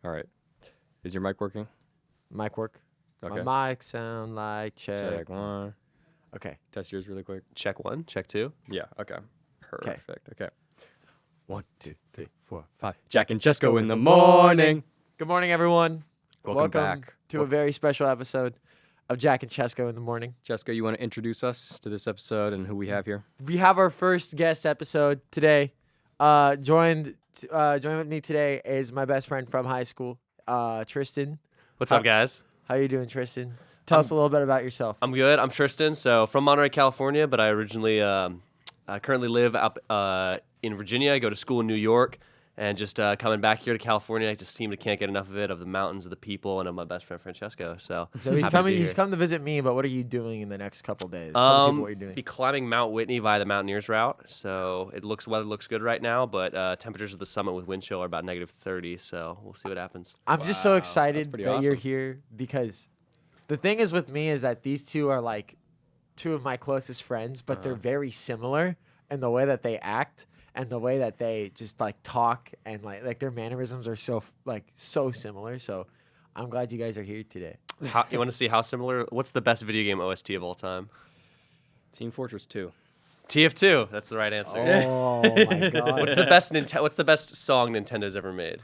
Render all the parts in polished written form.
All right. Is your mic working? Mic work? Okay. My mic sound like Check one. Okay. Test yours really quick. Check 1, check 2. Yeah. Okay. Perfect. Okay. 1, 2, 3, 4, 5. Jack and Cesco in the morning. Good morning, everyone. Welcome back. to a very special episode of Jack and Cesco in the morning. Cesco, you want to introduce us to this episode and who we have here? We have our first guest episode today. Joined with me today is my best friend from high school, Tristen. What's up, guys? How you doing, Tristen? Tell us a little bit about yourself. I'm good. I'm Tristen, so from Monterey, California, but I originally currently live up in Virginia. I go to school in New York, and just coming back here to California, I just can't get enough of the mountains, of the people, and of my best friend Francesco. So he's coming. He's come to visit me. But what are you doing in the next couple days? Tell people what you're doing. Be climbing Mount Whitney via the Mountaineers route. So weather looks good right now, but temperatures at the summit with wind chill are about -30. So we'll see what happens. I'm just so excited that awesome. you're here because the thing is with me is that these two are like two of my closest friends, but they're very similar in the way that they act and the way that they just like talk, and like their mannerisms are so similar. So I'm glad you guys are here today. You want to see how similar? What's the best video game OST of all time? Team Fortress 2. TF2. That's the right answer. Oh my god! What's the best song Nintendo's ever made?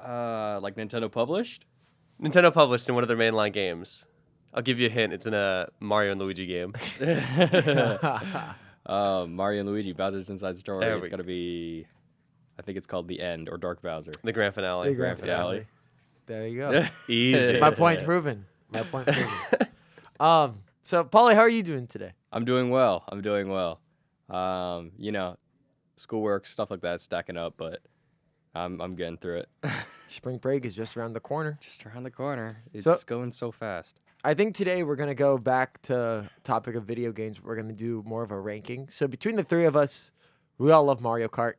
Like Nintendo published? Nintendo published in one of their mainline games. I'll give you a hint. It's in a Mario and Luigi game. Mario and Luigi, Bowser's Inside Story. There It's we got to be, I think it's called The End or Dark Bowser. The grand finale. The grand finale. Yeah. There you go. Easy. My point proven. So Pauly, how are you doing today? I'm doing well. Schoolwork, stuff like that, stacking up, but I'm getting through it. Spring break is just around the corner. Just around the corner. It's So- going so fast. I think today we're gonna go back to topic of video games. We're gonna do more of a ranking. So between the three of us, we all love Mario Kart.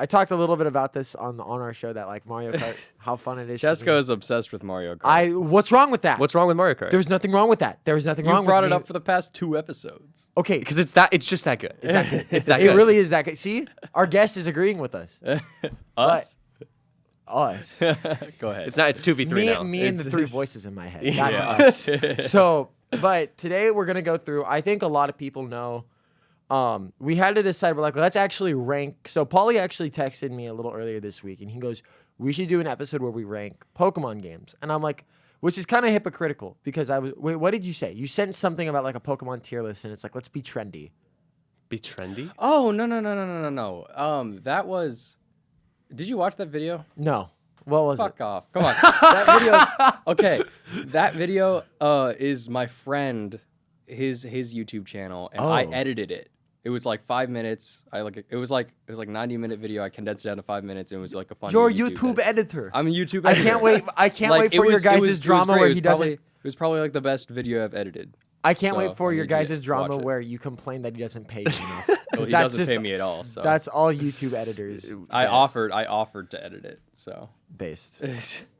I talked a little bit about this on our show that like Mario Kart, how fun it is. Cesco is obsessed with Mario Kart. What's wrong with that? What's wrong with Mario Kart? There's nothing wrong with that. There's nothing wrong You brought with it me. up for the past 2 episodes. Okay, Because it's just that good. it's that good. It's that It good. really is that good. See, our guest is agreeing with us. Us? Us. Go ahead. It's not. It's 2v3 now. Me and the It's- three voices in my head. That's us. So, but today we're gonna go through. I think a lot of people know. We had to decide. We're like, let's actually rank. So Pauly actually texted me a little earlier this week, and he goes, "We should do an episode where we rank Pokemon games." And I'm like, which is kind of hypocritical because wait, what did you say? You sent something about like a Pokemon tier list, and it's like, let's be trendy. Be trendy. Oh, no. That was... Did you watch that video? No, what was Fuck it? off. Come on. That video... Okay. That video is my friend, his YouTube channel, and I Oh. edited it. It was like 5 minutes. It was like 90-minute video. I condensed it down to 5 minutes. And it was like a fun. You're a YouTube editor. I'm a YouTube I editor. can't wait. I can't Like, wait it for your was- it guys' was drama great. where It was he doesn't. It was probably like the best video I've edited. I can't So, wait for I your need you to guys' drama watch it. where you complain that he doesn't pay you enough. Well, he That's doesn't pay just- me at all. So That's all YouTube editors. I get offered to edit it. So based.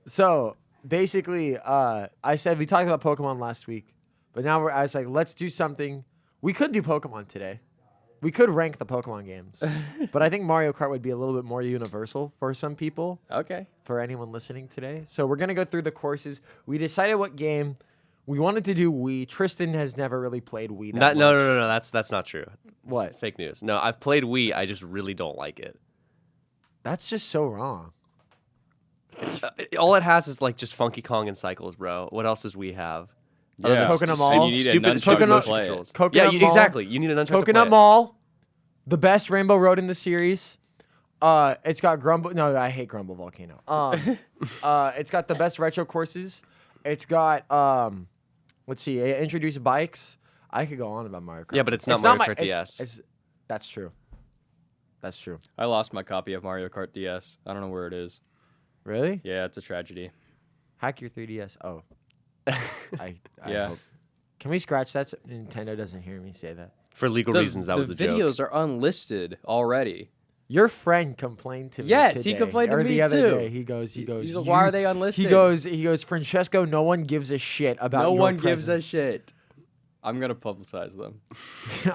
So basically, I said we talked about Pokemon last week, but now I was like, let's do something. We could do Pokemon today. We could rank the Pokemon games, but I think Mario Kart would be a little bit more universal for some people. okay. For anyone listening today, so we're gonna go through the courses. We decided what game we wanted to do. Tristan has never really played Wii. That No. much. That's not true. What? It's fake news. No, I've played Wii. I just really don't like it. That's just so wrong. All it has is like just Funky Kong and cycles, bro. What else does Wii have? Other Yeah. than Coconut stu- Mall? stupid- You need a stupid nunchuck to motion play it. controls. Coconut yeah, Mall. exactly. You need a nunchuck to play Coconut it. Mall, the best Rainbow Road in the series. It's got Grumble. No, I hate Grumble Volcano. It's got the best retro courses. It's got let's see, it introduced bikes. I could go on about Mario Kart. Yeah, but it's not Mario Kart it's- DS. That's true. That's true. I lost my copy of Mario Kart DS. I don't know where it is. Really? Yeah, it's a tragedy. Hack your 3DS. Oh. I Yeah. hope. Can we scratch that so Nintendo doesn't hear me say that? For legal reasons, that was the joke. videos are unlisted already. Your friend complained to me Yes, he today, complained to or me the other too. day. He goes, He's like, "You-" why are they unlisted? He goes, Francesco, no one gives a shit about No your one gives a presence." shit. I'm gonna publicize them.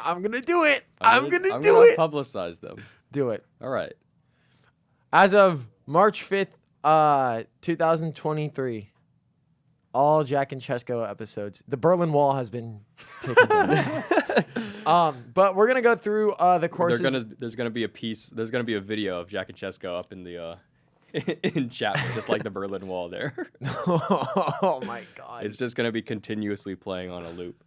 I'm gonna do it. I'm gonna publicize them. Do it. All right. As of March 5th, 2023. All Jack and Cesco episodes. The Berlin Wall has been taken down. But we're gonna go through the courses. There's gonna be a piece. There's gonna be a video of Jack and Cesco up in the in Chapman, just like the Berlin Wall there. Oh my god! It's just gonna be continuously playing on a loop.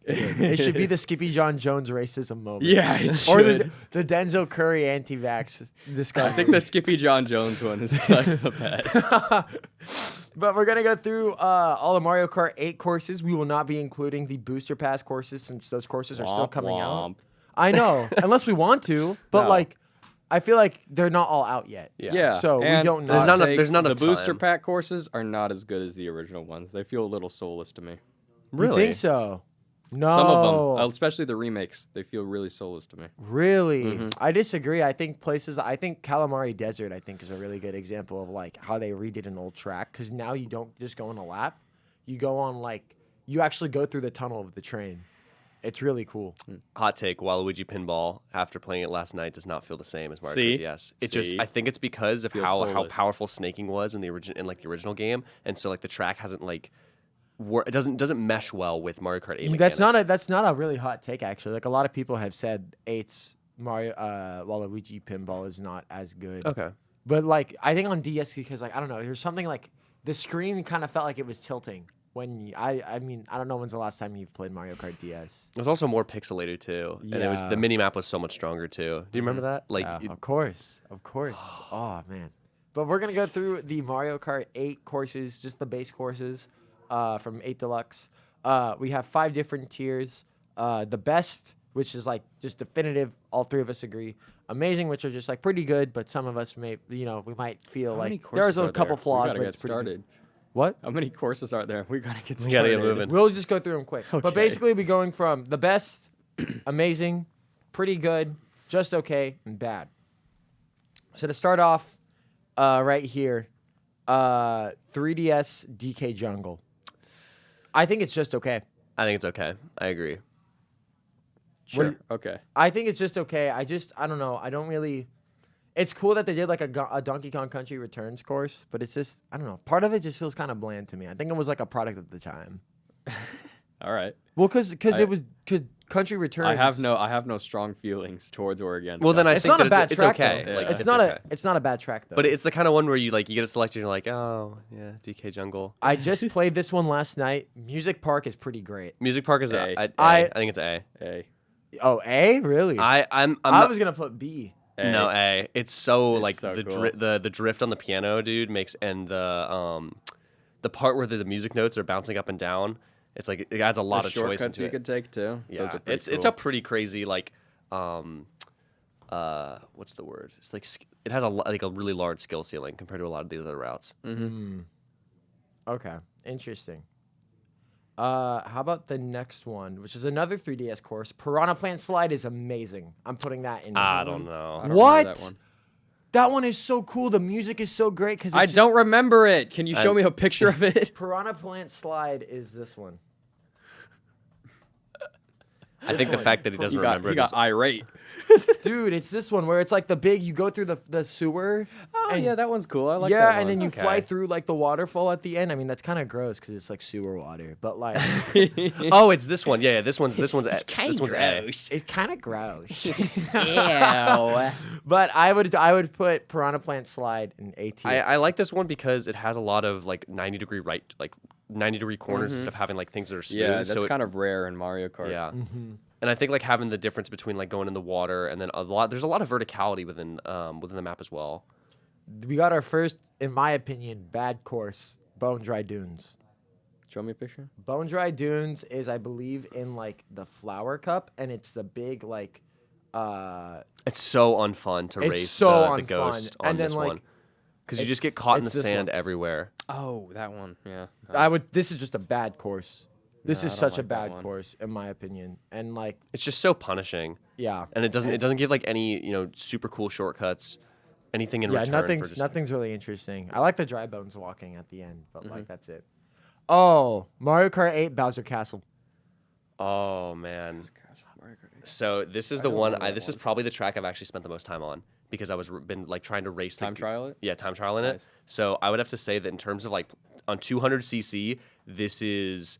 It should be the Skippy John Jones racism moment. Yeah, it should. Or the Denzel Curry anti-vax discussion. I think the Skippy John Jones one is like the best. But we're gonna go through all the Mario Kart 8 courses. We will not be including the Booster Pass courses since those courses are still coming out. I know, unless we want to, but No. like, I feel like they're not all out yet. Yeah. So we and don't know. There's not the enough booster time. pack courses are not as good as the original ones. They feel a little soulless to me. You think so? No. Some of them, especially the remakes, they feel really soulless to me. Really? I disagree. I think Calamari Desert, I think, is a really good example of like how they redid an old track. Because now you don't just go on a lap. You go on you actually go through the tunnel of the train. It's really cool. Hot take: Waluigi Pinball, after playing it last night, does not feel the same as Mario See? Kart DS. I think it's because of Feels how soulless. powerful snaking was in the original game, and so like the track hasn't it doesn't mesh well with Mario Kart 8 mechanics. That's not a really hot take actually. Like a lot of people have said 8's Mario Waluigi Pinball is not as good. Okay. But like I think on DS because like I don't know, there's something like the screen kind of felt like it was tilting when I mean I don't know when's the last time you've played Mario Kart DS. It was also more pixelated too, and it was Yeah. the mini map was so much stronger too. Do you remember that? Like, Of course. Oh man. But we're gonna go through the Mario Kart 8 courses, just the base courses, from 8 Deluxe. We have 5 different tiers. The best, which is like just definitive, all 3 of us agree. Amazing, which are just like pretty good, but some of us we might feel How many like there's courses a are couple there? flaws, We gotta but get it's pretty started. good. What? How many courses are there? We gotta get We started. gotta get moving. We'll just go through them quick. But Okay. basically, we're going from the best, amazing, pretty good, just okay, and bad. So to start off, right here, 3DS DK Jungle. I think it's just okay. I think it's okay. I agree. Sure. Okay. I think it's just okay. I don't know. I don't really. It's cool that they did like a Donkey Kong Country Returns course, but it's just I don't know. Part of it just feels kind of bland to me. I think it was like a product at the time. All right. Well, because Country Returns. I have no strong feelings towards or against. Well, then I It's think not a that bad it's track. okay. Though. Yeah. Like, It's not okay. it's not a bad track though. But it's the kind of one where you get a selection, you're like, oh yeah, DK Jungle. I just played this one last night. Music Park is pretty great. Music Park is A. I think it's A. A. Oh, A really? I'm I not, was gonna put B. no A. It's so It's like so the cool. the drift on the piano, dude, makes and the part where the music notes are bouncing up and down. It's like it adds a lot of choice shortcuts into you it. could take too. Yeah, Those are pretty it's a cool. pretty crazy like what's the word? It's like it has a really large skill ceiling compared to a lot of these other routes. Okay, interesting. How about the next one, which is another 3DS course? Piranha Plant Slide is amazing. I'm putting that in. I don't know. I don't remember What? That one. That one is so cool. The music is so great because I don't remember it. Can you show me a picture of it? Piranha Plant Slide is this one. I think the fact that he doesn't remember He it got is irate. Dude, it's this one where it's like you go through the sewer. Oh and yeah, that one's cool. I like yeah, that one. and then you Okay. fly through like the waterfall at the end. I mean, that's kind of gross because it's like sewer water, but like Oh, it's this one. Yeah, this one's A. This one's A. it's kind of gross. Ew. But I would put Piranha Plant Slide in A tier. I like this one because it has a lot of like 90-degree corners instead of having like things that are smooth. Yeah, that's so kind of rare in Mario Kart. yeah. And I think like having the difference between like going in the water and then there's a lot of verticality within the map as well. We got our first, in my opinion, bad course, Bone Dry Dunes. Show me a picture. Bone Dry Dunes is, I believe, in like the Flower Cup, and it's the big like. It's so unfun to It's race so the unfun. ghost on And then, this like, one because you just get caught in the it's this sand one. everywhere. Oh, that one. Yeah. This is just a bad course. This No, is I don't such a like that bad one. course, in my opinion, and like, It's just so punishing, yeah, and it doesn't give like any super cool shortcuts, anything in yeah, return. for just, nothing's really interesting. I like the dry bones walking at the end, but like that's it. Oh, Mario Kart 8 Bowser Castle. Oh man. So this is the one. This is probably the track I've actually spent the most time on because I was been like trying to race Time trial it? Yeah, time trial in it. Nice. So I would have to say that in terms of like on 200cc, this is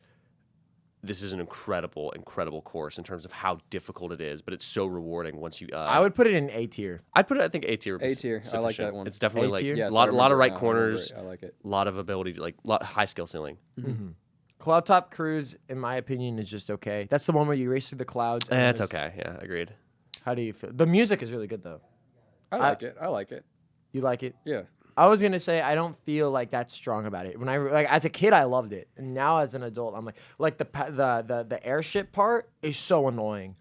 an incredible course in terms of how difficult it is, but it's so rewarding once you. I would put it in A tier. I'd put it. I think A tier. A tier. I like that sufficient. one. It's definitely A like tier? a Yes, lot I of remember right it now. I remember corners. it. I like it. A lot of ability, like high skill ceiling. Cloud Top Cruise, in my opinion, is just okay. That's the one where you race through the clouds. and It's there's- okay. Yeah, agreed. How do you feel? The music is really good though. I like it. I like it. You like it? Yeah. I was gonna say I don't feel like that strong about it. When I like as a kid, I loved it, and now as an adult, I'm like the airship part is so annoying.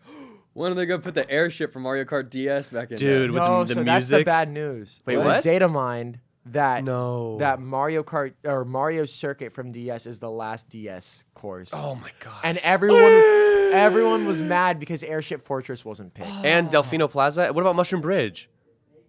When are they gonna put the airship from Mario Kart DS back in? Dude, there? with No, the so that's the music? bad news. Wait, It was what? Data mined that No. that Mario Kart or Mario Circuit from DS is the last DS course. Oh my gosh. And everyone was mad because Airship Fortress wasn't picked. And Delfino Plaza. What about Mushroom Bridge?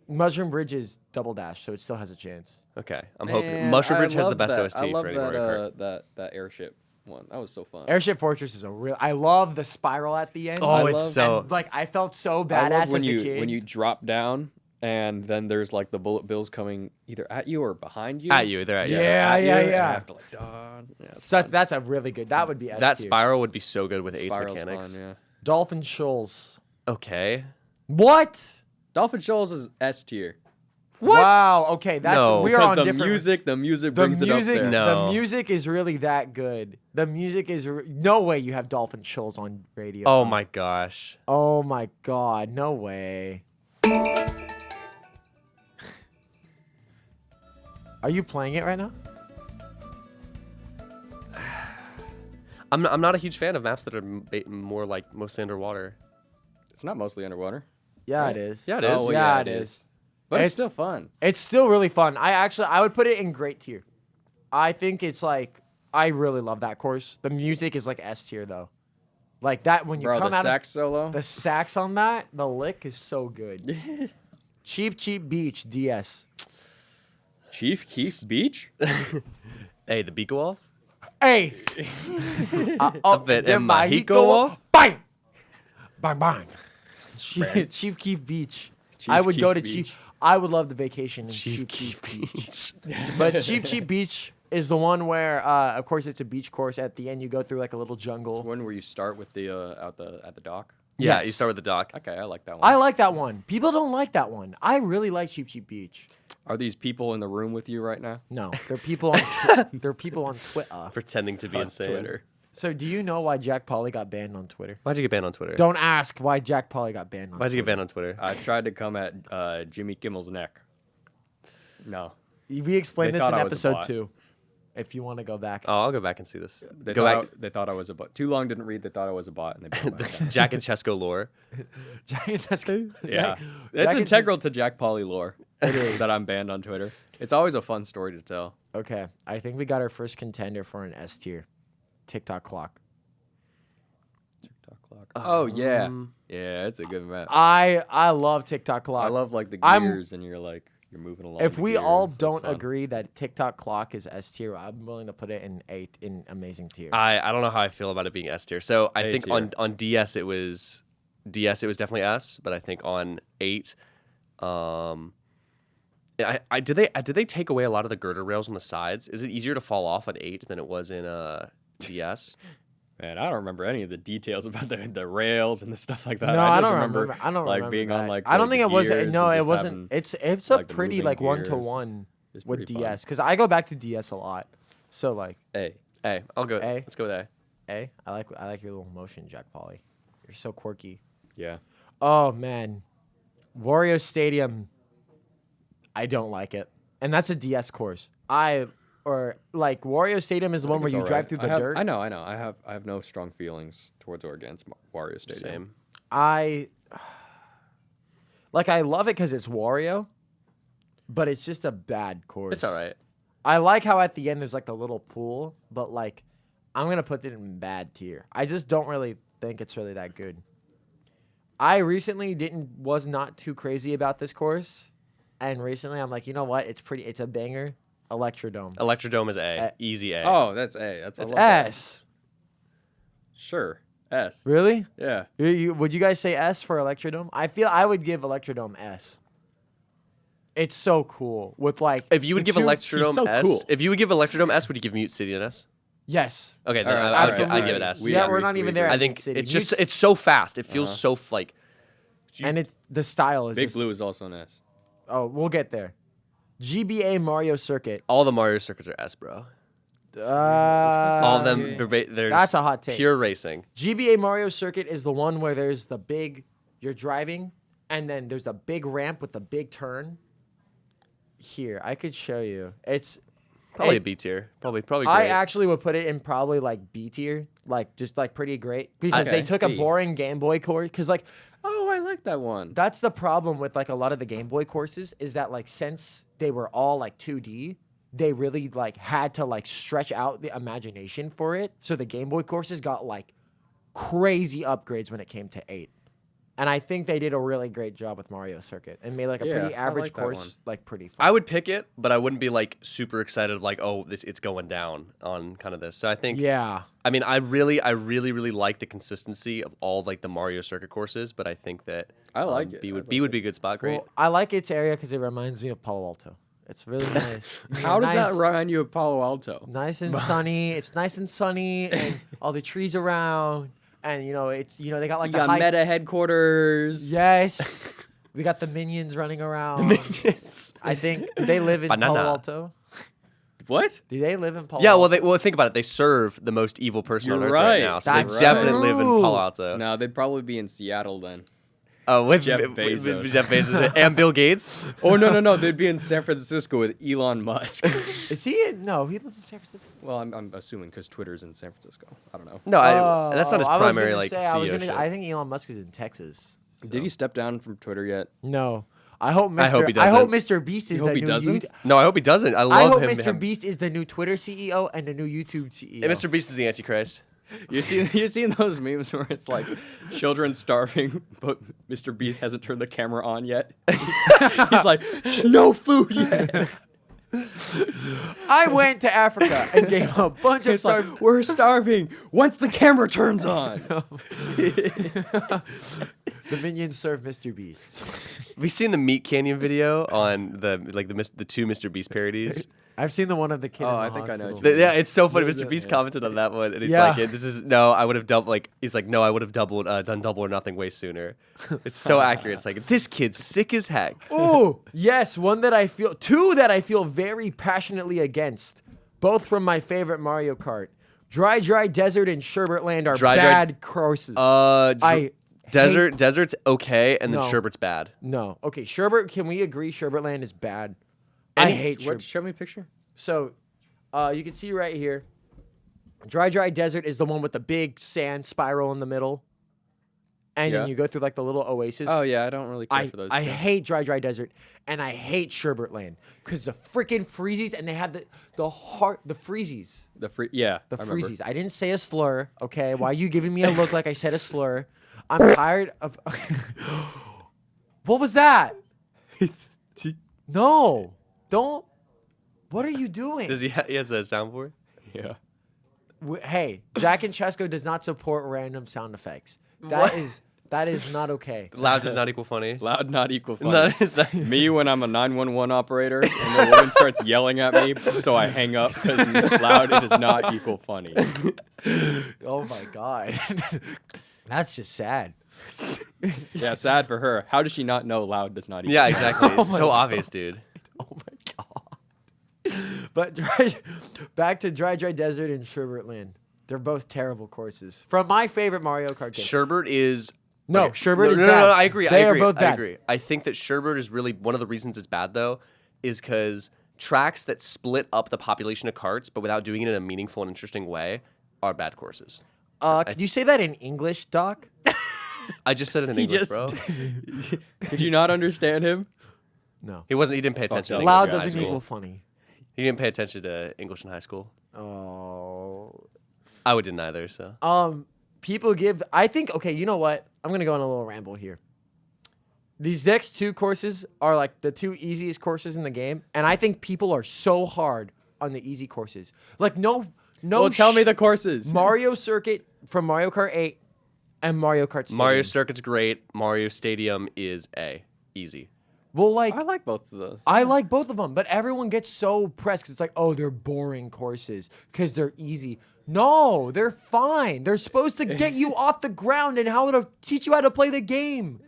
Mushroom Bridge is double dash, so it still has a chance. Okay, I'm hoping Man, Mushroom I Bridge has the love best that. OST I love for any that, Mario Kart. that airship one. That was so fun. Airship Fortress is a real. I love the spiral at the end. Oh, I it's love- so. And, like I felt so I badass love when as a you kid. when you drop down and then there's like the bullet bills coming either at you or behind you. At you, they're at you. Yeah, At you, yeah, and you yeah. have to like dodge. Yeah, it's Such fun. that's a really good. That would be S That tier. spiral would be so good with Ace Spiral's mechanics. fun, yeah. Dolphin Shoals. Okay. What? Dolphin Shoals is S tier. What? Wow. Okay, that's No. we are Because on the different. music the brings music, it up there. No. the music is really that good. The music is no way you have Dolphin Shoals on radio. Oh my gosh. Oh my god, no way. Are you playing it right now? I'm not a huge fan of maps that are more like mostly underwater. It's not mostly underwater. Yeah, Right. it is. Yeah, it Oh, is. well, yeah, yeah, it it is. But It's- it's still fun. It's still really fun. I would put it in great tier. I think it's like I really love that course. The music is like S tier though. Like that when you Bro, come the out sax solo. of the sax on that, the lick is so good. Cheap Beach DS. Chief Keef Beach? Hey, the beak go off? Hey. bit the in my Mexico- Mexico off? Bang. Bang bang. Chief Keef Beach. I would go to Keef Chief. Beach. I would love the vacation in Chief Keef Beach. But Cheap Beach is the one where, of course, it's a beach course. At the end, you go through like a little jungle. One where you start with the at the dock. Yeah, you Yes. start with the dock. Okay, I like that one. I like that one. People don't like that one. I really like Cheap Beach. Are these people in the room with you right now? No, they're people on they're people on Twitter. Pretending to be On insane. Twitter. So, do you know why Jack Pauly got banned on Twitter? Why'd you get banned on Twitter? Don't ask why Jack Pauly got banned on. Why'd you get Twitter. banned on Twitter? I tried to come at Jimmy Kimmel's neck. No. We explained They this in thought I was a episode bot. 2. If you want to go back. Oh, I'll go back and see this. They Go thought back. they thought I was a bot. Too long didn't read. They thought I was a bot, and they banned my account. Jack and Chesco lore. Jack and Cesco. Yeah, Jack it's and integral to Jack Pauly lore It is. that I'm banned on Twitter. It's always a fun story to tell. Okay, I think we got our first contender for an S tier. TikTok clock. TikTok clock. Oh yeah, yeah, it's a good map. I love TikTok clock. I love like the I'm- gears, and you're moving along. If the we all gears, it's don't fun. agree that TikTok clock is S tier, I'm willing to put it in amazing tier. I don't know how I feel about it being S tier. So I A think tier. on DS it was definitely S, but I think on 8, did they take away a lot of the girder rails on the sides? Is it easier to fall off on 8 than it was in DS? Man, I don't remember any of the details about the rails and the stuff like that. No, I I just don't remember. I don't like remember being that. on like. I don't the think it was. gears No, and it just wasn't. having- It's a like, the pretty moving like gears. 1-to-1 It's with pretty fun. DS because I go back to DS a lot. So like Hey, Hey, I'll go. A. Let's go with A. I like your little motion, Jack Pauly. You're so quirky. yeah. Oh man, Wario Stadium. I don't like it, and that's a DS course. Wario Stadium is the one where It's you all drive right. through the I have- dirt. I know. I have no strong feelings towards or against Wario Stadium. Same. I love it because it's Wario, but it's just a bad course. It's all right. I like how at the end there's like the little pool, but like I'm gonna put it in bad tier. I just don't really think it's really that good. I recently was not too crazy about this course, and recently I'm like, you know what? It's a banger. Electrodome. Electrodome is A. Easy A. Oh, that's A. That's I It's love that. S. Sure, S. Really? Yeah. Would you guys say S for Electrodome? I feel I would give Electrodome S. It's so cool with like. If you would give Electrodome so S, cool. if you would give Electrodome S, would you give Mute City an S? Yes. Okay, then Alright, I'd give it S. We're not even there. I at think Mute City. it's just it's so fast. It feels so like. and it's the style is Big just, Blue is also an S. Oh, we'll get there. GBA Mario Circuit. All the Mario circuits are S, bro. All of them. There's That's a hot take. Pure racing. GBA Mario Circuit is the one where there's the big. You're driving, and then there's a big ramp with the big turn. Here, I could show you. It's Probably it- a B tier. Probably great. I actually would put it in probably like B tier, like just like pretty great because they Okay, took a B. boring Game Boy course. Because like Oh, I like that one. that's the problem with like a lot of the Game Boy courses is that like since they were all like 2D, they really like had to like stretch out the imagination for it. So the Game Boy courses got like crazy upgrades when it came to 8. And I think they did a really great job with Mario Circuit and made like a Yeah, pretty I average like that course one. like pretty fun. I would pick it, but I wouldn't be like super excited. Like, oh, it's going down on kind of this. So I think. Yeah. I mean, I really like the consistency of all like the Mario circuit courses, but I think that I like it. B I would like B would be a good spot. Great. Well, I like its area because it reminds me of Palo Alto. It's really nice. How does that Nice- remind you of Palo Alto? Nice and sunny. It's nice and sunny, and all the trees around, and it's they got like You the got high. Meta headquarters. Yes, we got the minions running around. I think do they live in Banana. Palo Alto? What? Do they live in Palo? Yeah, Alto? well, think about it. They serve the most evil person on You're earth right right. now, so That's they definitely live in true. Palo Alto. No, they'd probably be in Seattle then. Oh, with Jeff with Bezos. Jeff Bezos and Bill Gates. Oh no, they'd be in San Francisco with Elon Musk. Is he? No, he lives in San Francisco. Well, I'm assuming because Twitter's in San Francisco. I don't know. No, that's not his I was primary gonna like say, CEO shit. I think Elon Musk is in Texas. Did he step down from Twitter yet? No. I hope Mr. I hope he I hope doesn't. Mr. Beast is You hope the he new doesn't? No, I hope he doesn't. I I love hope him. Mr. Beast is the new Twitter CEO and the new YouTube CEO. And Mr. Beast is the Antichrist. You seen those memes where it's like children starving, but Mr. Beast hasn't turned the camera on yet. He's like, no food yet. I went to Africa and gave a bunch of It's like, we're starving once the camera turns on. The minions serve Mr. Beast. Have you seen the Meat Canyon video on the two Mr. Beast parodies? I've seen the one of the kid. Oh, in the I think I know hospital. what you mean. Yeah, it's so funny. Yeah, Mr. Beast commented on that one, and he's Yeah. like, "This is no, I would have doubled. Like, he's like, no, I would have done double or nothing way sooner." It's so accurate. It's like this kid's sick as heck. Oh, yes, two that I feel very passionately against, both from my favorite Mario Kart. Dry Desert and Sherbert Land are Dry bad courses. Desert's okay, and then No. Sherbert's bad. No. Okay, Sherbert, can we agree Sherbert Land is bad? I hate What? Sherbert. Show me a picture. So, you can see right here, Dry Desert is the one with the big sand spiral in the middle. And Yeah. then you go through like the little oasis. Oh yeah, I don't really care for those. I two. hate Dry Desert and I hate Sherbert Land because the freaking freezies and they have the freezies. The free. Yeah, The I remember. freezies. I didn't say a slur, okay? Why are you giving me a look like I said a slur? I'm tired of. What was that? No, don't. What are you doing? Does he has a soundboard? Yeah. Hey, Jack and Chesco does not support random sound effects. What? That is not okay. Loud does not equal funny. Loud, not equal funny. That is that. Me when I'm a 911 operator and the woman starts yelling at me, so I hang up because loud it does not equal funny. Oh my god, that's just sad. Yeah, sad for her. How does she not know loud does not equal? Yeah, exactly. Oh It's my so God. obvious, dude. Oh my god. But back to Dry Desert and Sherbert Land. They're both terrible courses. From my favorite Mario Kart game. Sherbert is. No, okay. Sherbert is no, bad. No, I agree. They I agree. are both I bad. agree. I think that Sherbert is really one of the reasons it's bad, though, is because tracks that split up the population of karts, but without doing it in a meaningful and interesting way, are bad courses. Could you say that in English, Doc? I just said it in He English, just- bro. Did you not understand him? No. He didn't pay attention. To Loud English in high doesn't school. equal funny. He didn't pay attention to English in high school. Oh. I would didn't either. So People give. I think. Okay, you know what? I'm gonna go on a little ramble here. These next two courses are like the two easiest courses in the game, and I think people are so hard on the easy courses. Like no. Well, tell me the courses. Mario Circuit from Mario Kart 8 and Mario Kart Stadium. Mario Circuit's great. Mario Stadium is easy. Well, like I like both of those. I like both of them, but everyone gets so pressed because it's like, oh, they're boring courses because they're easy. No, they're fine. They're supposed to get you off the ground and how to teach you how to play the game.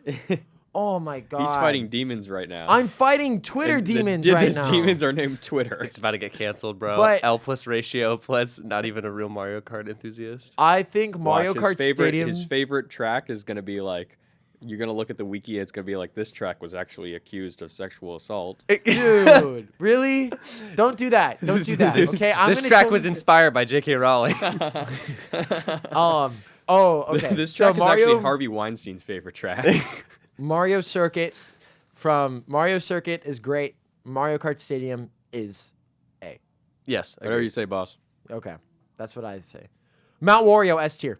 Oh my god. He's fighting demons right now. I'm fighting Twitter demons the right now. demons are named Twitter. It's about to get canceled, bro. But- L plus ratio plus not even a real Mario Kart enthusiast. I think Mario Watch, Kart Stadium. His favorite track is going to be like, you're going to look at the wiki, it's going to be like, this track was actually accused of sexual assault. Dude, really? Don't do that. Don't do that. Okay, This gonna track show was you- inspired by J.K. Rowling. Oh, okay. This So track is actually Harvey Weinstein's favorite track. Mario Circuit is great. Mario Kart Stadium is A. Yes. Whatever you say, boss. Okay, that's what I say. Mount Wario S tier.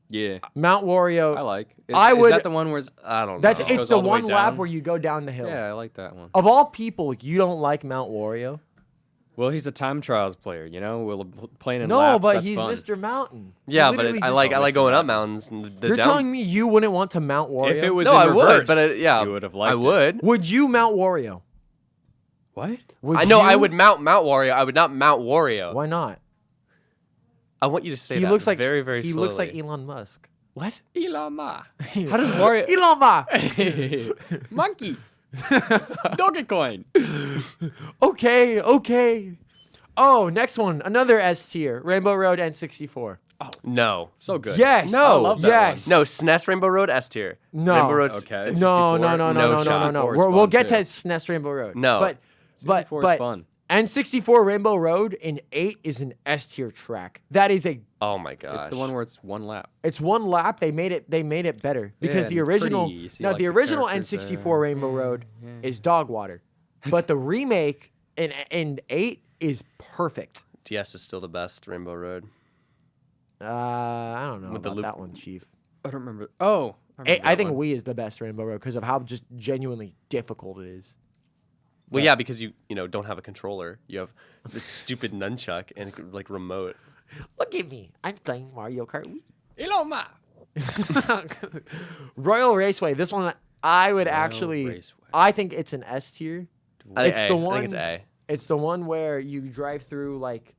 Yeah. Mount Wario. I like. Is would- that the one where I don't know. That's Goes it's the all the way one lap down? where you go down the hill. Yeah, I like that one. Of all people, you don't like Mount Wario? Well, he's a time trials player, you know? We're playing in No, laps, but that's he's fun. Mr. Mountain. Yeah, He but literally I just- like Mr. going up Mountain. mountains. And the You're down. telling me you wouldn't want to Mount Wario? If it was No, in I reverse, would, but yeah, you would have liked I would. Would you Mount Wario? What? Would I know I you? would Mount Wario. I would not Mount Wario. Why not? I want you to say He that looks like very, very he slowly. looks like Elon Musk. What? Elon Ma. How does Wario? Elon Musk. Monkey. Dogecoin. Okay. Oh, next one. Another S tier. Rainbow Road N64. No. So good. Yes. No. I love that yes. No, SNES Rainbow Road S tier. No. Rainbow Road. Okay. No. No shot. We'll get to SNES Rainbow Road. No. But 64 is fun. N64 Rainbow Road in 8 is an S tier track. That is Oh my gosh. It's the one where it's one lap. it's one lap. They made it better because Yeah, the and it's original pretty. You see, no like, the the original characters N64 there. Rainbow Road is dog water. But the remake in 8 is perfect. DS is still the best Rainbow Road. I don't know With the about loop. that one, Chief. I don't remember. Oh. I think Wii is the best Rainbow Road because of how just genuinely difficult it is. Well, yeah, because you don't have a controller. You have this stupid nunchuck and like remote. Look at me. I'm playing Mario Kart Wii. Elon Ma. Royal Raceway. This one I would actually. Raceway. I think it's an S tier. I think It's A. the I one. think it's A. It's the one where you drive through like.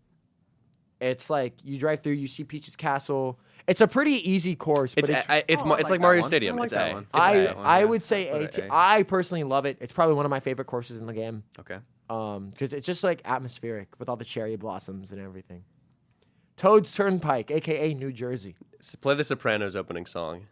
It's like you drive through. You see Peach's Castle. It's a pretty easy course, but It's it's. it's like that Mario one. Stadium. I like It's that A. one. It's A. I yeah. would say Put A it tier. A. I personally love it. It's probably one of my favorite courses in the game. Okay. Because it's just like atmospheric with all the cherry blossoms and everything. Toad's Turnpike, aka New Jersey. Play the Sopranos opening song.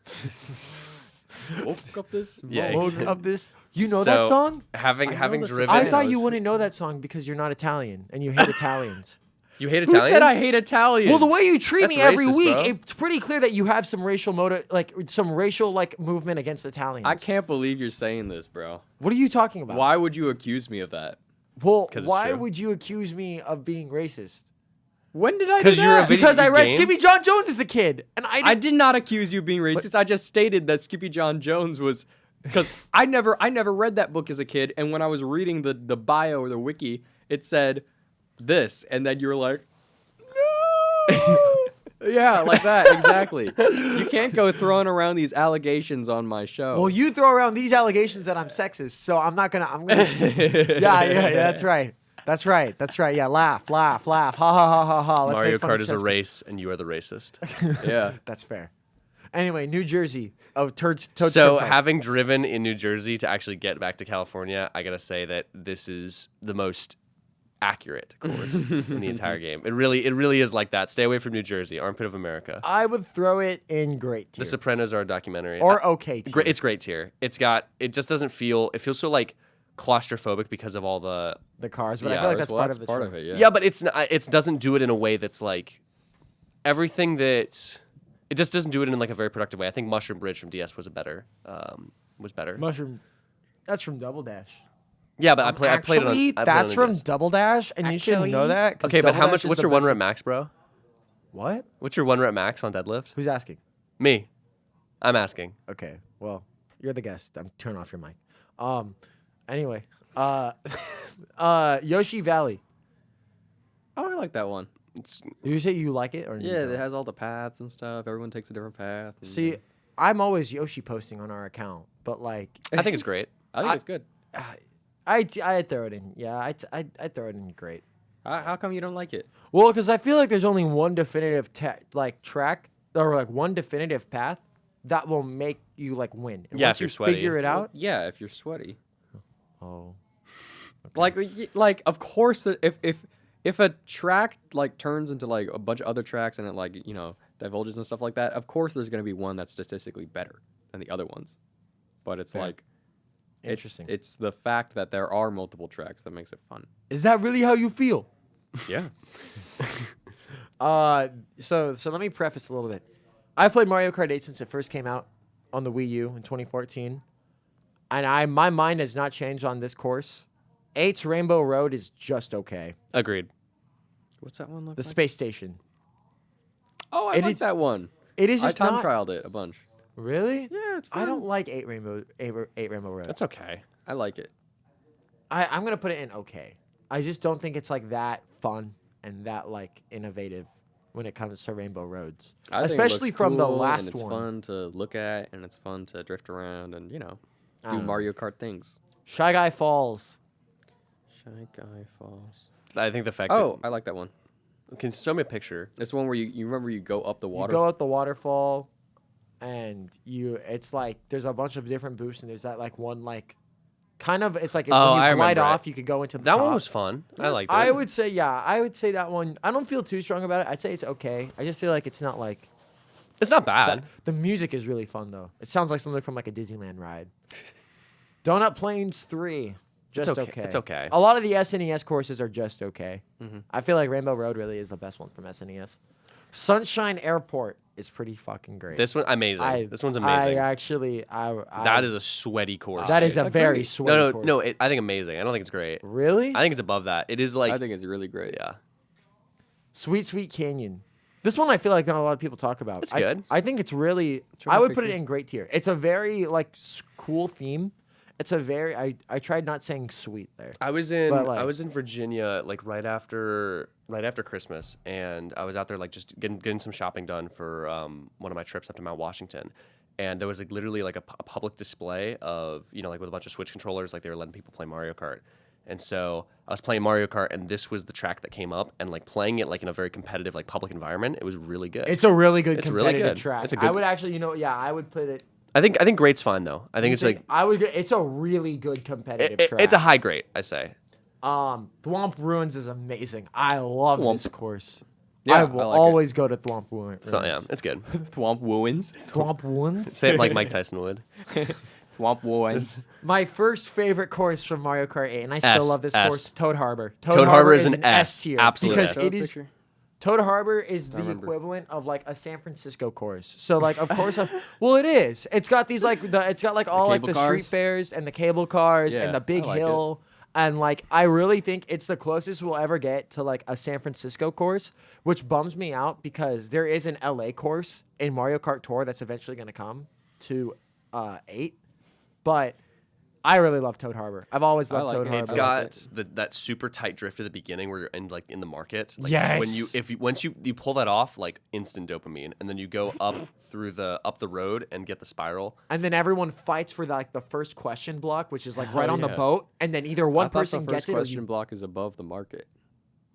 Woke up this Yeah, morning. Woke up this. You know that So, song? Having I know having the driven. I Sopranos. thought you wouldn't know that song because you're not Italian and you hate Italians. You hate Who Italians? said I hate Italians? Well, the way you treat That's me every racist, week, bro. it's pretty clear that you have some racial movement against Italians. I can't believe you're saying this, bro. What are you talking about? Why would you accuse me of that? Well, 'Cause it's why true. would you accuse me of being racist? When did I do 'Cause you're a that? video- Because I read game? Skippy John Jones as a kid, and I did not accuse you of being racist. I just stated that Skippy John Jones was because I never read that book as a kid, and when I was reading the bio or the wiki, it said this, and then you were like, no, yeah, like that exactly. You can't go throwing around these allegations on my show. Well, you throw around these allegations that I'm sexist, so I'm gonna. Yeah, that's right. That's right. Yeah, laugh. Ha ha ha ha. Let's Mario make fun of Kart is a Cesco. race, and you are the racist. yeah. That's fair. Anyway, New Jersey of Toad's So, Turnpike. having driven in New Jersey to actually get back to California, I gotta say that this is the most accurate course in the entire game. It really is like that. Stay away from New Jersey, armpit of America. I would throw it in great tier The Sopranos are a documentary. or okay tier. It's great tier. It just doesn't feel. It feels so like claustrophobic because of all the. The cars, but I Yeah, feel like that's well, part that's of the part show. of it. Yeah. Yeah, but it's not. It doesn't do it in a way that's like everything that. It just doesn't do it in like a very productive way. I think Mushroom Bridge from DS was better. Mushroom. That's from Double Dash. Yeah, but I played it on. Actually, I played that's on from DS. Double Dash, and you should know that. 'cause Okay, but Double how Dash much? is What's the your one best- rep max, bro? What? What's your one rep max on deadlift? Who's asking? Me. I'm asking. Okay, well, you're the guest. Turn off your mic. Anyway, Yoshi Valley. Oh, I like that one. It's, You say you like it or you Yeah, don't? it has all the paths and stuff. Everyone takes a different path. and- See, I'm always Yoshi posting on our account, but like, I think it's great. I think it's good. I'd throw it in. Yeah, I'd throw it in great. How come you don't like it? Well, because I feel like there's only one definitive track or like one definitive path that will make you like win. And Yeah, once if you're you sweaty. figure it out. Yeah, if you're sweaty. Oh. Like of course that if a track like turns into like a bunch of other tracks and it like divulges and stuff like that, of course there's going to be one that's statistically better than the other ones. But it's like Interesting. It's the fact that there are multiple tracks that makes it fun. Is that really how you feel? Yeah. So let me preface a little bit. I played Mario Kart 8 since it first came out on the Wii U in 2014, and my mind has not changed on this course. 8's Rainbow Road is just okay. Agreed. What's that one look The like? space station. Oh, I It like is- that one. It is I just time not trialed it a bunch. really. Yeah, it's fun. I don't like 8 Rainbow Road. That's okay. I like it. I'm gonna put it in okay. I just don't think it's like that fun and that like innovative when it comes to Rainbow Roads, I think it especially looks from the cool, last and it's one. fun to look at, and it's fun to drift around and I do don't know. Mario Kart things. Shy Guy Falls. Shy Guy Falls. I think the fact Oh, I like that one. that... Can you show me a picture? It's one where you remember you go up the water. You go up the waterfall, and it's like there's a bunch of different boosts, and there's that like one like kind of it's like Oh, when I you glide remember it. off, you could go into the That top. one was fun. I liked it. I would say that one. I don't feel too strong about it. I'd say it's okay. I just feel like it's not like It's not bad. the music is really fun though. It sounds like something from like a Disneyland ride. Donut Plains 3. Just okay. okay. It's okay. A lot of the SNES courses are just okay. Mm-hmm. I feel like Rainbow Road really is the best one from SNES. Sunshine Airport is pretty fucking great. This one amazing. This one's amazing. That is a sweaty course. that dude. is a very Agreed. sweaty course. No. I think amazing. I don't think it's great. Really? I think it's above that. It is like I think it's really great. yeah. Sweet Sweet Canyon. This one I feel like not a lot of people talk about. It's good. I think it's really. Show me I a would put it picture. in great tier. It's a very like cool theme. It's a very. I tried not saying sweet there. I was But, like- in Virginia like right after Christmas, and I was out there like just getting some shopping done for one of my trips up to Mount Washington, and there was like literally like a public display of like with a bunch of Switch controllers, like they were letting people play Mario Kart, and so I was playing Mario Kart, and this was the track that came up, and like playing it like in a very competitive like public environment, it was really good. It's a really good It's really competitive good. track. It's a I good- would actually, I would put it. I think great's fine though. I think it's like I would. It's a really good competitive track. it's a high grade, I say. Thwomp Ruins is amazing. I love Thwomp. this course. Yeah, I will I like it. always go to Thwomp Ruins. So yeah, it's good. Thwomp Wooins. Thwomp Ruins. Say it like Mike Tyson would. Thwomp Wooins. My first favorite course from Mario Kart 8, and I still S, love this S. course, Toad Harbor. Toad Harbor is an S, tier. absolute because S. it is. Toad Harbor is the remember. equivalent of like a San Francisco course. So like, of course, well, it is. It's got these like it's got like all like cable the street cars? fairs and the cable cars Yeah, and the big I like it. hill. And like, I really think it's the closest we'll ever get to like a San Francisco course, which bums me out because there is an LA course in Mario Kart Tour that's eventually going to come to 8. But I really love Toad Harbor. I've always loved like Toad it. Harbor. It's got that super tight drift at the beginning where you're in the market. Like when Yes. once you pull that off, like instant dopamine, and then you go up through up the road and get the spiral. And then everyone fights for like the first question block, which is like right on the yeah. boat. And then either one I thought person the gets first it or question you. block is above the market.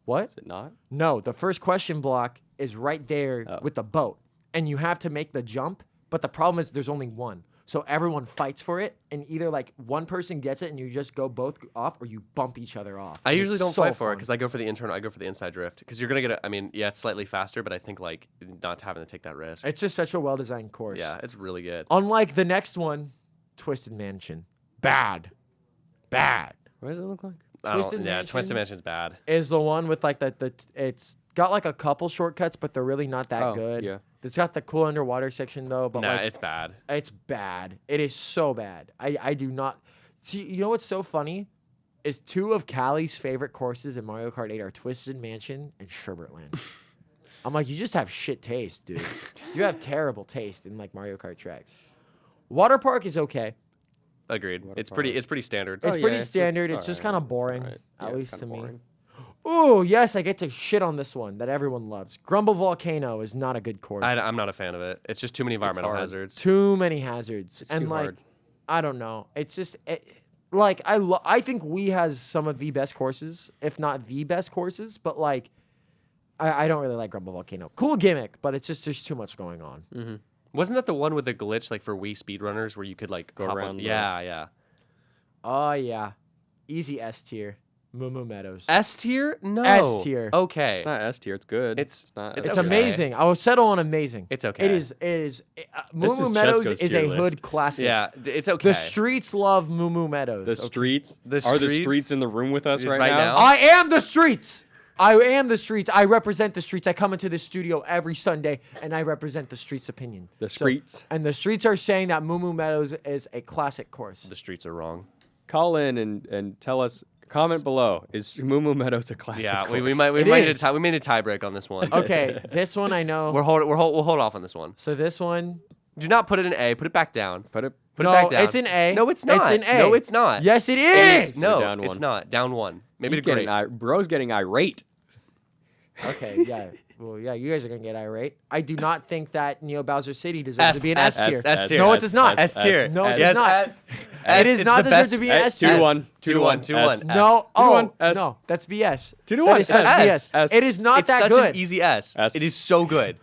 What? Is it not? No, the first question block is right there Oh. with the boat. And you have to make the jump. But the problem is there's only one. So everyone fights for it. And either like one person gets it and you just go both off or you bump each other off. I And usually it's don't so fight for it fun. because I go for the internal. I go for the inside drift because you're gonna get. It's slightly faster, but I think like not having to take that risk. It's just such a well designed course. Yeah, it's really good. Unlike the next one, Twisted Mansion. Bad. What does it look like? Twisted Twisted Mansion Mansion's bad. Is the one with like the it's got like a couple shortcuts, but they're really not that Oh, good. yeah. It's got the cool underwater section though, but Nah, like it's bad. it's bad. It is so bad. I do not see. You know what's so funny is 2 of Callie's favorite courses in Mario Kart 8 are Twisted Mansion and Sherbertland. I'm like, you just have shit taste, dude. You have terrible taste in like Mario Kart tracks. Water Park is okay. Agreed. Water It's pretty. park. It's pretty standard. It's Oh, pretty yeah, standard. It's just alright. kind of It's boring, alright. at Yeah, it's least to kinda me. boring. Oh yes, I get to shit on this one that everyone loves. Grumble Volcano is not a good course. I'm not a fan of it. It's just too many environmental hard. hazards. Too many hazards It's and too like hard. I don't know. It's just like I think Wii has some of the best courses, if not the best courses. But like, I don't really like Grumble Volcano. Cool gimmick, but it's just there's too much going on. Mm-hmm. Wasn't that the one with the glitch like for Wii speedrunners where you could like Go hop around on? the- Yeah, yeah. Oh yeah, easy S tier. Moo Moo Meadows. S tier? No. S tier. Okay. It's not S tier. It's good. It's- not. it's It's okay. amazing. I will settle on amazing. It's okay. It is. It is. Moo This Moo is Meadows Cesco's is tier a hood list. classic. Yeah, it's okay. The streets love Moo Moo Meadows. The okay? streets. The Are the streets? streets in the room with us Just right right now? now? I am the streets. I am the streets. I represent the streets. I come into this studio every Sunday, and I represent the streets' opinion. The streets. And the streets are saying that Moo Moo Meadows is a classic course. The streets are wrong. Call in and tell us. Comment below. Is Moo Moo Meadows a classic? Yeah, we course? might It need is. we made a tie break on this one. Okay, this one I know. We'll hold off on this one. So this one, Do not put it in A. Put it back down. Put it. Put no, it back down. it's an A. No, it's not. It's an A. No, it's not. Yes, it It is. is. No, Down it's one. not. Down one. Maybe He's it's great. getting bro's getting irate. Okay, yeah. Well, yeah, you guys are gonna get irate. I do not think that Neo Bowser City deserves to be an S tier. S tier. No, it does not. S tier. No, it Yes, does not. S. It is It's not the deserved best. to be an S 2 tier. to 1. 2 to 1. 2 2 to 1. 1. No, Two to one, oh S. no, that's BS. 2 to That 1. is such S. BS. S. It is not It's that such good. an easy S. S. It is so good.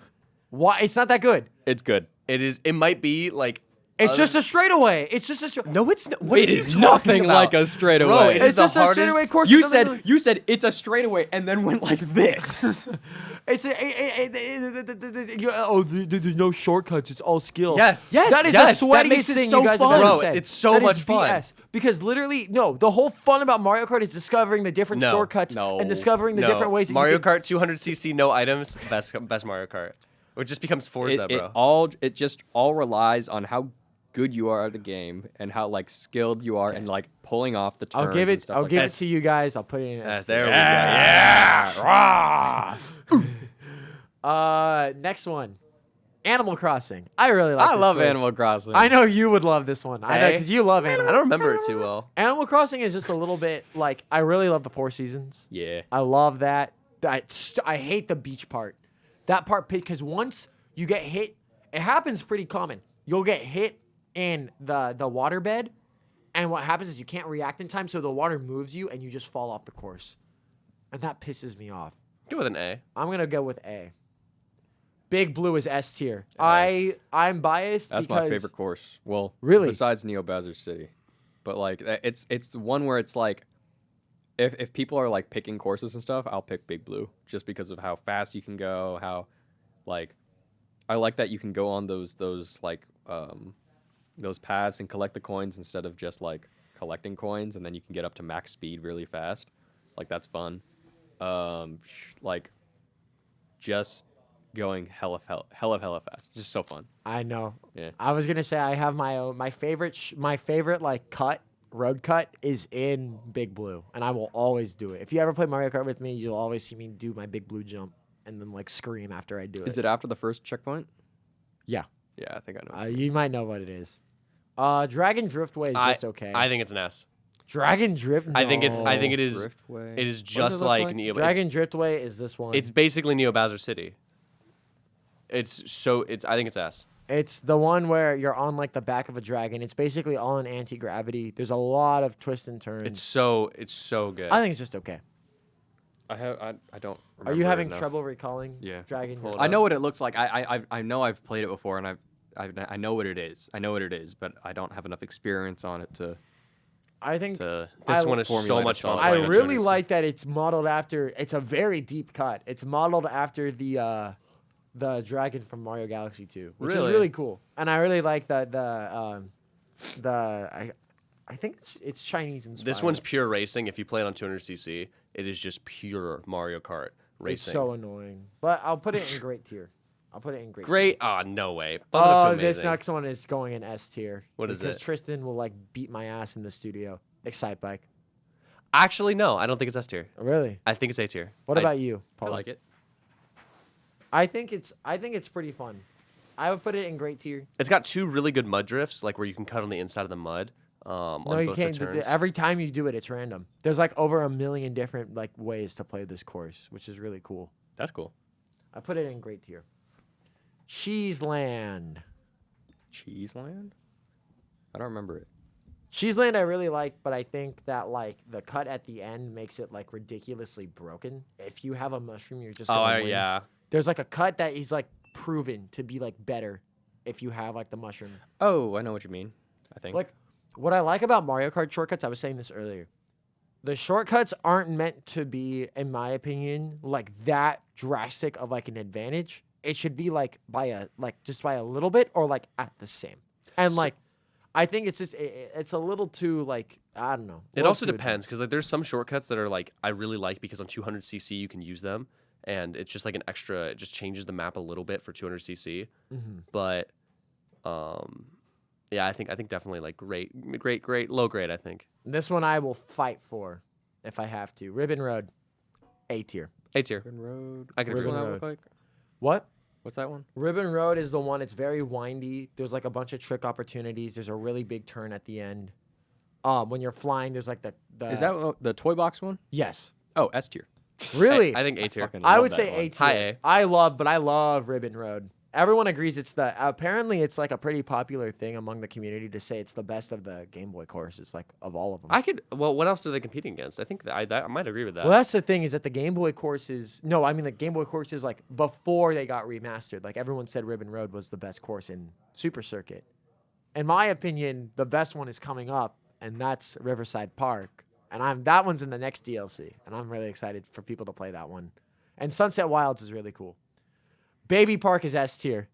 Why? It's not that good. It's good. It is. It might be like. It's just a straightaway. It's just a straight. No, it's not. What It are you is talking nothing about? like a straightaway. Bro, it is It's the just a straightaway hardest. course. You It doesn't really- said it's a straightaway and then went like this. It's there's no shortcuts. It's all skill. Yes. That is Yes. the That sweatiest makes it thing so you guys fun. have ever Bro, said. it's so That is much fun. BS. Because literally, no, the whole fun about Mario Kart is discovering the different No. shortcuts No. and discovering the No. different ways that Mario you can, Kart 200cc, no items. Best Mario Kart. It just becomes Forza, bro. It just all relies on how good you are at the game and how like skilled you are and like pulling off the turns. I'll give and it. stuff I'll like give that. it to you guys. I'll put it in. S There tier. we go. Next one, Animal Crossing. I really like. I this love course. Animal Crossing. I know you would love this one. I know Eh? because you love I Animal. don't remember it too well. Animal Crossing is just a little bit like I really love the Four Seasons. Yeah. I love that. I hate the beach part. That part because once you get hit, it happens pretty common. You'll get hit in the waterbed, and what happens is you can't react in time, so the water moves you, and you just fall off the course, and that pisses me off. Go with an A. I'm gonna go with A. Big Blue is S tier. I'm biased. That's because my favorite course. Well, Really? besides Neo Bowser City, but like it's the one where it's like, if people are like picking courses and stuff, I'll pick Big Blue just because of how fast you can go. How, like, I like that you can go on those paths and collect the coins instead of just like collecting coins, and then you can get up to max speed really fast. Like that's fun. Like, just going hella fast. Just so fun. I know. Yeah. I was gonna say I have my own. My favorite like road cut is in Big Blue, and I will always do it. If you ever play Mario Kart with me, you'll always see me do my Big Blue jump and then like scream after I do it. Is it after the first checkpoint? Yeah. Yeah, I think I know. You might know what it is. Dragon Driftway is just okay. I think it's an S. Dragon Drift. I think it is. Driftway. It is What does just it look like like? Neo. Dragon Driftway is this one. It's basically Neo Bowser City. I think it's S. It's the one where you're on like the back of a dragon. It's basically all in anti-gravity. There's a lot of twists and turns. It's so good. I think it's just okay. I don't. Are you having trouble recalling? Yeah. Dragon. Hold I know what it looks like. I know I've played it before, and I know what it is. I know what it is, but I don't have enough experience on it to. I think This one is so formulate much a fun. solid I playing on really 200cc. like that it's modeled after. It's a very deep cut. It's modeled after the dragon from Mario Galaxy 2, which is Really? really cool. And I really like that I think it's Chinese inspired. This one's pure racing. If you play it on 200cc, it is just pure Mario Kart racing. It's so annoying, but I'll put it in great tier. I'll put it in great. Great. Ah, no way. Bump it up to Oh, amazing. this next one is going in S tier. What is Because it? Tristen will like beat my ass in the studio. Excite Bike. Actually, no. I don't think it's S tier. Really? I think it's A tier. What about you, I Pauly? like it. I think it's pretty fun. I would put it in great tier. It's got two really good mud drifts, like where you can cut on the inside of the mud. On No, you both can't. The turns. Every time you do it, it's random. There's like over 1 million different like ways to play this course, which is really cool. That's cool. I put it in great tier. Cheeseland. Cheeseland? I don't remember it. Cheeseland I really like, but I think that like the cut at the end makes it like ridiculously broken. If you have a mushroom, you're just gonna win. yeah. There's like a cut that is like proven to be like better if you have like the mushroom. Oh, I know what you mean. I think. Like what I like about Mario Kart shortcuts, I was saying this earlier. The shortcuts aren't meant to be, in my opinion, like that drastic of like an advantage. It should be like just by a little bit or like at the same. And like I think it's just it's a little too like I don't know. It also depends because like there's some shortcuts that are like I really like because on 200cc you can use them and it's just like an extra. It just changes the map a little bit for 200cc. But yeah, I think definitely like great, low grade. I think This one I will fight for if I have to. Ribbon Road, A tier. A tier. Ribbon Road. I can agree What's with that Road. look like? What? What's that one? Ribbon Road is the one. It's very windy. There's like a bunch of trick opportunities. There's a really big turn at the end. When you're flying, there's like the. Is that the toy box one? Yes. Oh, S tier. Really? I think A tier. fucking I love would that say one. A tier. High A. I love Ribbon Road. Everyone agrees it's apparently it's like a pretty popular thing among the community to say it's the best of the Game Boy courses, like of all of them. What else are they competing against? I think that I might agree with that. Well, that's the thing is that the Game Boy courses. No, I mean the Game Boy courses like before they got remastered. Like everyone said, Ribbon Road was the best course in Super Circuit. In my opinion, the best one is coming up, and that's Riverside Park. And that one's in the next DLC, and I'm really excited for people to play that one. And Sunset Wilds is really cool. Baby Park is S tier.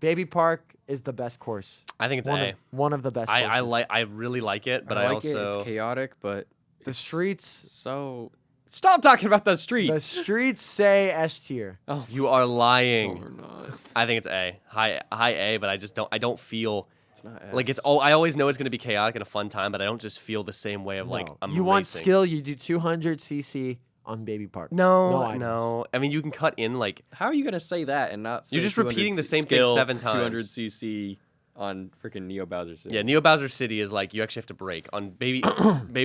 Baby Park is the best course. I think it's A. One of the best. Courses. I really like it, but I, like also it's chaotic, but The it's streets. So stop talking about the streets. The streets say S tier. Oh, you are lying. or not. I think it's A. High A, but I don't feel It's not S. like it's all. I always know it's gonna be chaotic and a fun time, but I don't just feel the same way of like No. I'm You want racing. skill? You do 200cc on Baby Park. No, items. no. I mean, you can cut in like How are you gonna say that and not? Say You're just 200 repeating the same thing skill, 7 times. 200 cc on freaking Neo Bowser City. yeah. Neo Bowser City is like you actually have to break on Baby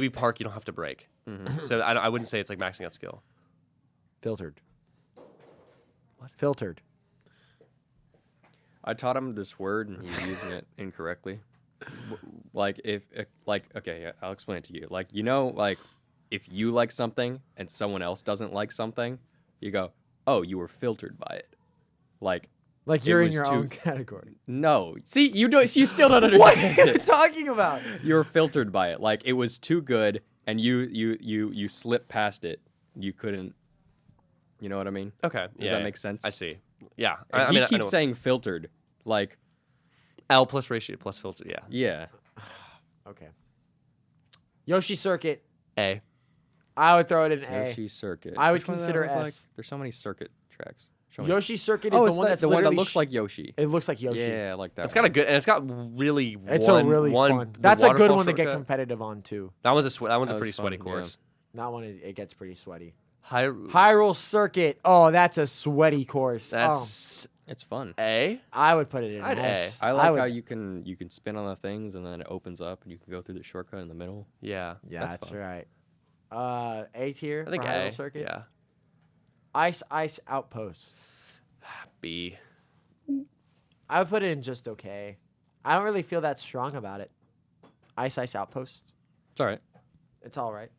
Park. You don't have to break, so I wouldn't say it's like maxing out skill. Filtered. What? Filtered. I taught him this word and he's using it incorrectly. Like okay, yeah, I'll explain it to you. Like like if you like something and someone else doesn't like something, you go, "Oh, you were filtered by it." Like You're in was your too- own category. no, see, you still don't What understand are you it. talking about? You were filtered by it. Like it was too good, and you slipped past it. You couldn't. You know what I mean? Okay, Does that make sense? I see. Yeah, And I he mean, I keeps know. saying filtered. Like L plus ratio plus filter. Yeah, yeah. Okay. Yoshi Circuit. A. I would throw it in A. Yoshi Circuit. I would Which one does that consider look like? S. There's so many circuit tracks. Show me. Yoshi Circuit is Oh, the it's one that's the one that literally looks like Yoshi. It looks like Yoshi. Yeah, I like that. It's got a good and it's got really. It's one, a really one, fun. the That's a good waterfall one to get shortcut. competitive on too. That one's a That pretty was sweaty fun, yeah. course. That one it gets pretty sweaty. High. Hyrule Circuit. Oh, that's a sweaty course. That's It's fun. A. I would put it in I'd S. I like would- how you can spin on the things and then it opens up and you can go through the shortcut in the middle. Yeah. Yeah, that's that's fun. right. A tier. I think for A. Hyrule Circuit. Yeah. Ice Outpost. B. I would put it in just okay. I don't really feel that strong about it. Ice Outpost. It's all right. It's all right.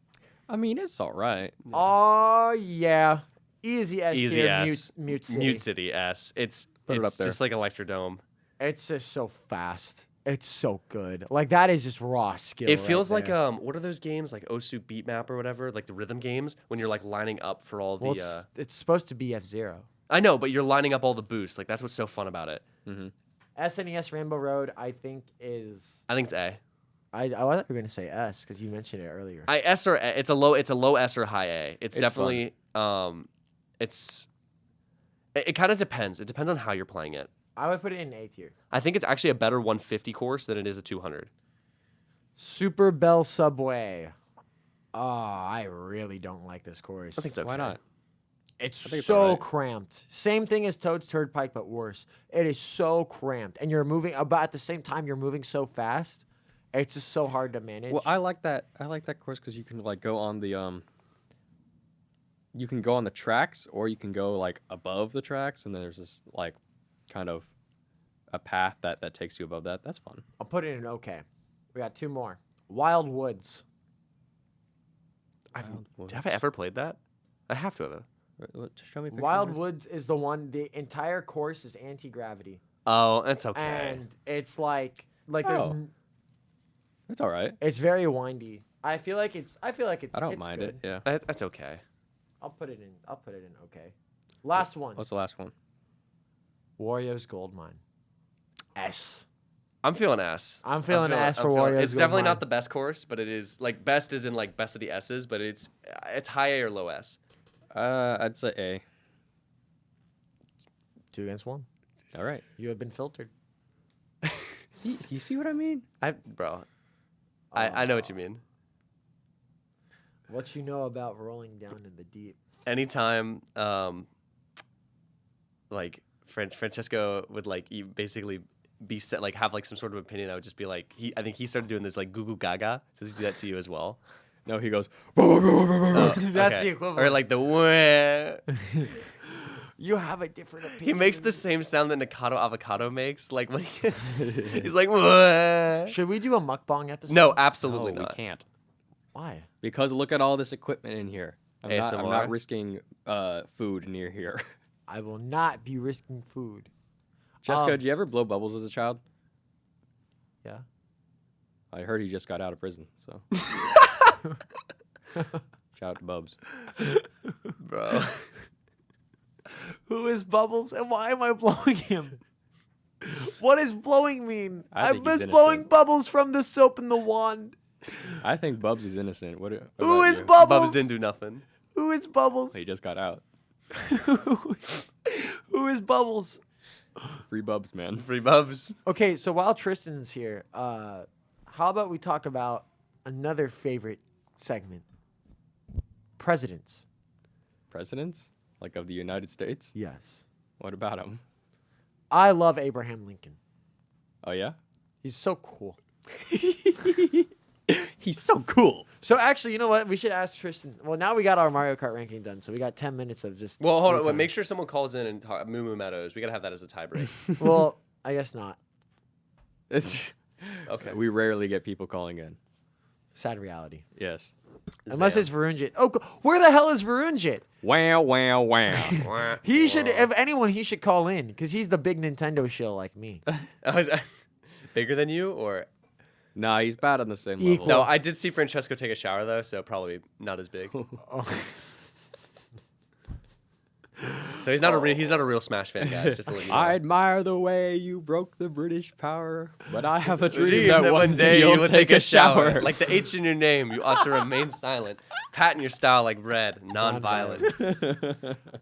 I mean, it's all right. Oh yeah, easy S Easy tier. S. Mute City. Mute City S. It's Put it it's up there. just like Electrodome. It's just so fast. It's so good. Like that is just raw skill. It right feels like there. what are those games like Osu Beat Map or whatever, like the rhythm games when you're like lining up for all the. Well, it's supposed to be F-Zero. I know, but you're lining up all the boosts. Like that's what's so fun about it. SNES Rainbow Road, I think is. I think it's A. I thought you were gonna say S because you mentioned it earlier. S or A, it's a low S or high A. It's It's definitely it kind of depends. It depends on how you're playing it. I would put it in A tier. I think it's actually a better 150 course than it is a 200. Super Bell Subway. Oh, I really don't like this course. I think so. Why not? It's think it's so alright. cramped. Same thing as Toad's Turnpike, but worse. It is so cramped, and you're moving. But at the same time, you're moving so fast. It's just so hard to manage. Well, I like that. I like that course because you can like go on the You can go on the tracks, or you can go like above the tracks, and then there's this like kind of a path that takes you above that. That's fun. I'll put it in okay. We got two more. Wild Woods. Have I ever played that? I have to have. Show me a picture. Wild Woods is the one. The entire course is anti-gravity, Oh, that's okay. and it's like there's. Oh. It's all right. It's very windy. I feel like it's. I don't it's mind good. it. Yeah. That's okay. I'll put it in. Okay. Last one. What's the last one? Wario's Goldmine. S. I'm feeling S. I'm feeling S for I'm feeling- Wario's It's definitely Goldmine. not the best course, but it is like best is in like best of the S's, but it's high A or low S. I'd say A. 2 against 1. All right. You have been filtered. See, you see what I mean? I know what you mean. What you know about rolling down in the deep? Anytime, like Francesco would like basically be set like have like some sort of opinion, I would just be like I think he started doing this like goo goo gaga. Does he do that to you as well? No, he goes. That's the equivalent. Or like the wah. You have a different opinion. He makes the same sound that Nikado Avocado makes. Like when he's like wah. Should we do a mukbang episode? No, absolutely No, not. we can't. Why? Because look at all this equipment in here. I'm ASMR? not risking food near here. I will not be risking food. Jessica, did you ever blow bubbles as a child? Yeah. I heard he just got out of prison, so. Shout out to Bubs. Bro. Who is Bubbles and why am I blowing him? What does blowing mean? I I think he's was blowing innocent. bubbles from the soap and the wand. I think Bubs is innocent. What Who about is you? Bubbles? Bubs didn't do nothing. Who is Bubbles? He just got out. Who is Bubbles? Free Bubs, man. Free Bubs. Okay, so while Tristan's here, how about we talk about another favorite segment? Presidents. Presidents? Like of the United States? Yes. What about him? I love Abraham Lincoln. Oh, yeah? He's so cool. He's so cool. So actually, you know what? We should ask Tristan. Well, now we got our Mario Kart ranking done, so we got 10 minutes of just. Well, hold free on. Wait, time. make sure someone calls in and talk Moo Moo Meadows. We gotta have that as a tiebreak. Well, I guess not. Okay. We rarely get people calling in. Sad reality. Yes. Unless Zam. it's Varunjit. Oh, where the hell is Varunjit? Wow, wow, wow. He should, if anyone, he should call in because he's the big Nintendo shill like me. Oh, is that bigger than you or? Nah, he's bad on the same Equal. No, level. I did see Francesco take a shower though, so probably not as big. Oh. So he's not a real Smash fan, guys. Just to let you know. I admire the way you broke the British power, but I have a Dream dream that one day you you'll will take a shower. Like the H in your name, you ought to remain silent. Patent your style like bread, non-violent.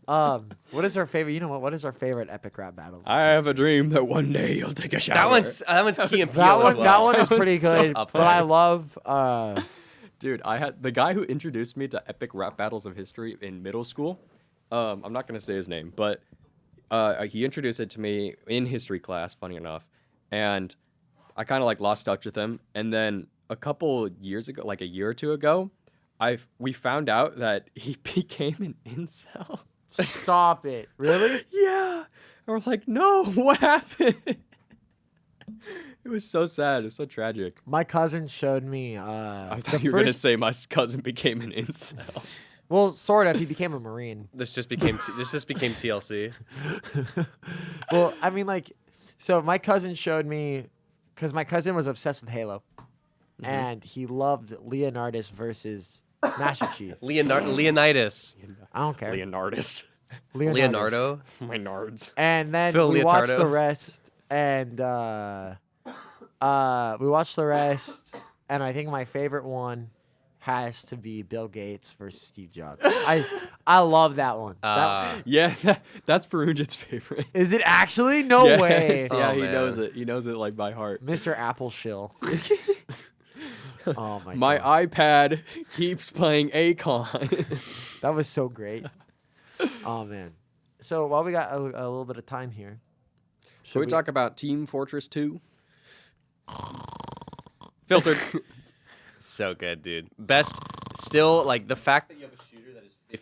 What is our favorite? You know what? What is our favorite epic rap battle? I have a dream that one day you'll take a shower. That one's Key and Peele That as one, well. that one is That pretty one's so good. up But there. I love. Dude, I had the guy who introduced me to epic rap battles of history in middle school. I'm not gonna say his name, but he introduced it to me in history class. Funny enough, and I kind of like lost touch with him. And then a couple years ago, like a year or two ago, we found out that he became an incel. Stop it! Really? Yeah, and we're like, no, what happened? It was so sad. It was so tragic. My cousin showed me. I thought you were gonna say my cousin became an incel. Well, sort of. He became a Marine. This just became TLC. Well, I mean, like, so my cousin showed me, because my cousin was obsessed with Halo, and he loved Leonardus versus Master Chief. Leonidas. I don't care. Leonardus. Leonardo. My nards. And then Phil we watched Leotardo. the rest, and we watched the rest, and I think my favorite one has to be Bill Gates versus Steve Jobs. I love that one. Yeah, that's Perunjit's favorite. Is it actually? No Yes. way. Oh, Yeah, he man. knows it. He knows it like by heart. Mr. Apple Shill. Oh my My god. iPad keeps playing Akon. That was so great. Oh man. So while we got a little bit of time here, Should we talk about Team Fortress 2? Filtered. So good, dude. Best. Still, like the fact that you have a shooter that is.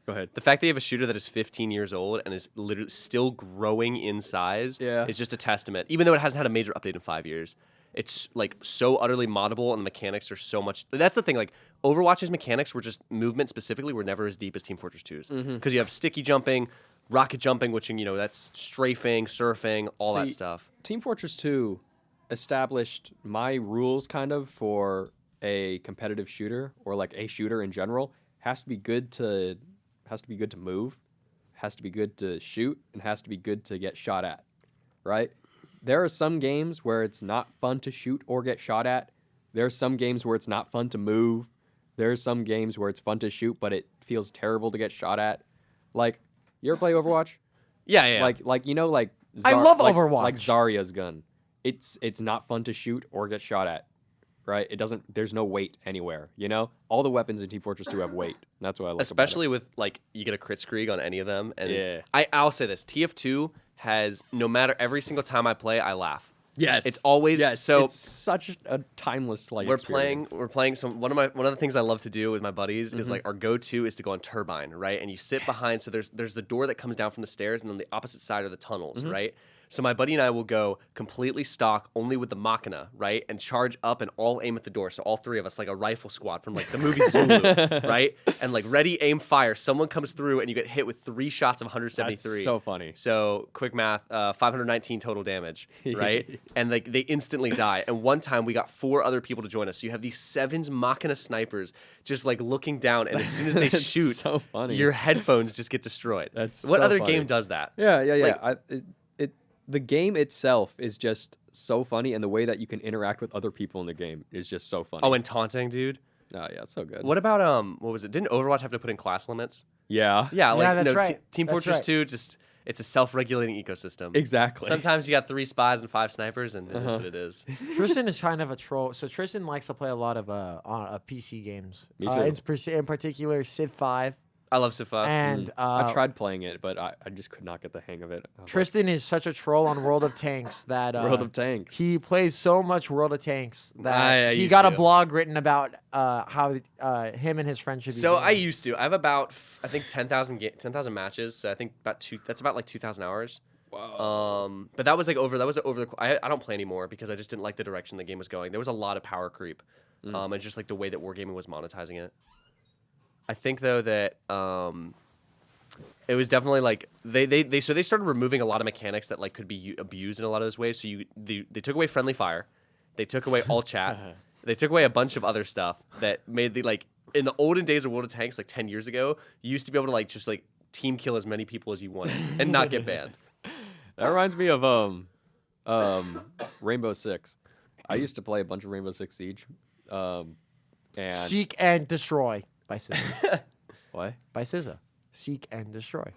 Go ahead. The fact that you have a shooter that is 15 years old and is literally still growing in size Yeah. is just a testament. Even though it hasn't had a major update in 5 years, it's like so utterly moddable and the mechanics are so much. That's the thing. Like Overwatch's mechanics were just movement specifically were never as deep as Team Fortress 2's because you have sticky jumping, rocket jumping, which that's strafing, surfing, all that stuff. Team Fortress 2 established my rules kind of for a competitive shooter or like a shooter in general. Has to be good to move, has to be good to shoot, and has to be good to get shot at, right? There are some games where it's not fun to shoot or get shot at. There are some games where it's not fun to move. There are some games where it's fun to shoot, but it feels terrible to get shot at. Like, you ever play Overwatch? Yeah. Like I love Overwatch. Like Zarya's gun. It's not fun to shoot or get shot at, right? There's no weight anywhere, All the weapons in Team Fortress 2 have weight. And that's what I like Especially about it. with, like, you get a crit screeg on any of them. And yeah. I'll say this. TF2 has, no matter every single time I play, I laugh. Yes. It's always so. It's such a timeless We're experience. playing some one of the things I love to do with my buddies is like our go-to is to go on Turbine, right? And you sit behind, so there's the door that comes down from the stairs, and then the opposite side are the tunnels, right? So my buddy and I will go completely stock only with the Machina, right? And charge up and all aim at the door. So all three of us, like a rifle squad from like the movie Zulu, right? And like ready, aim, fire. Someone comes through and you get hit with 3 shots of 173. That's so funny. So quick math, 519 total damage, right? And like they instantly die. And one time we got 4 other people to join us. So you have these 7 Machina snipers just like looking down, and as soon as they shoot, so funny. Your headphones just get destroyed. That's what so other funny. game does that? Yeah. Like, The game itself is just so funny, and the way that you can interact with other people in the game is just so funny. Oh, and taunting, dude. Oh, yeah, it's so good. What about what was it? Didn't Overwatch have to put in class limits? Yeah. Yeah, like that's right. Team That's Fortress right. 2 just it's a self-regulating ecosystem. Exactly. Sometimes you got 3 spies and 5 snipers, and it is what it is. Tristan is kind of a troll. So Tristan likes to play a lot of PC games. Me too. In particular, Civ 5. I love Civ 5. And I tried playing it, but I just could not get the hang of it. Tristan is such a troll on World of Tanks that World of Tanks. he plays so much World of Tanks that I he used got a to. blog written about how him and his friends should be. So doing. I used to. I have about 10,000 matches. So I think that's about like 2,000 hours. Wow. But that was over the. I don't play anymore because I just didn't like the direction the game was going. There was a lot of power creep, and just like the way that wargaming was monetizing it. I think though that it was definitely like they started removing a lot of mechanics that like could be abused in a lot of those ways. So they took away friendly fire, they took away all chat, they took away a bunch of other stuff that made the like in the olden days of World of Tanks like 10 years ago, you used to be able to like just like team kill as many people as you wanted and not get banned. That reminds me of Rainbow Six. I used to play a bunch of Rainbow Six Siege. And Seek and Destroy by SZA. what? By SZA. Seek and Destroy.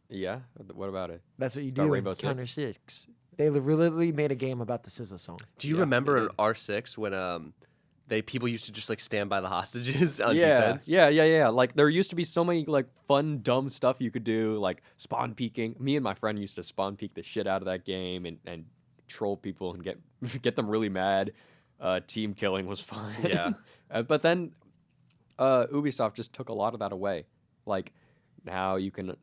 Yeah. What about it? That's what you about do Rainbow in Six? Counter 6. They literally made a game about the SZA song. Do you Yeah, remember they in R6 when people used to just like stand by the hostages on Yeah, defense? yeah. Like there used to be so many like fun, dumb stuff you could do, like spawn peeking. Me and my friend used to spawn peek the shit out of that game and troll people and get them really mad. Team killing was fun. Yeah. But then Ubisoft just took a lot of that away. Like now you can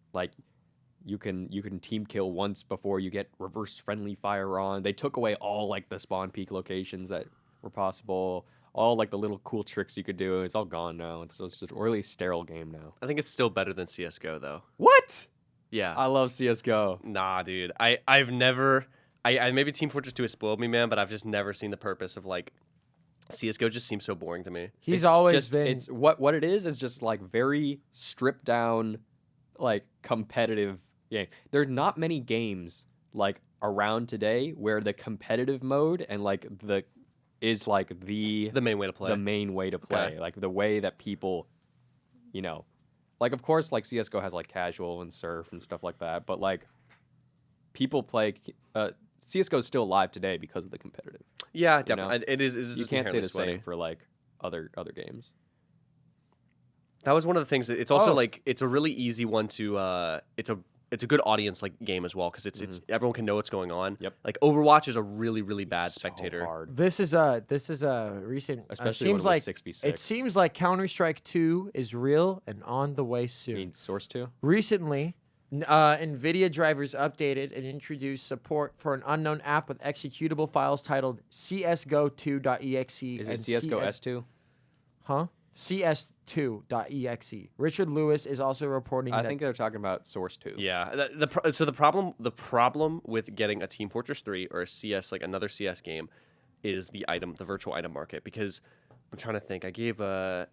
team kill once before you get reverse friendly fire on. They took away all like the spawn peak locations that were possible. All like the little cool tricks you could do. It's all gone now. It's just a really sterile game now. I think it's still better than CS:GO though. What? Yeah. I love CS:GO. Nah, dude. I've never. I maybe Team Fortress 2 has spoiled me, man. But I've just never seen the purpose of like. CS:GO just seems so boring to me. He's It's always just, been. It's what it is just like very stripped down, like competitive game. There's not many games like around today where the competitive mode and like the The main way to play. the main way to play. Okay. Like the way that people, like of course like CS:GO has like casual and surf and stuff like that, but like people play. CS:GO is still alive today because of the competitive. Yeah, definitely. It is. It's You just can't say inherently the sweaty. same for like other games. That was one of the things. It's also Oh. like it's a really easy one to. It's a good audience like game as well because it's everyone can know what's going on. Yep. Like Overwatch is a really really bad So spectator. hard. This is a recent. Especially seems when it like was 6v6. it seems like Counter-Strike 2 is real and on the way You soon. mean Source 2? Recently, NVIDIA drivers updated and introduced support for an unknown app with executable files titled csgo2.exe. Is it and CS:GO S2? Huh? CS2.exe. Richard Lewis is also reporting I that think they're talking about Source 2. Yeah. So the problem with getting a Team Fortress 3 or a CS, like another CS game, is the virtual item market. Because I'm trying to think. I gave the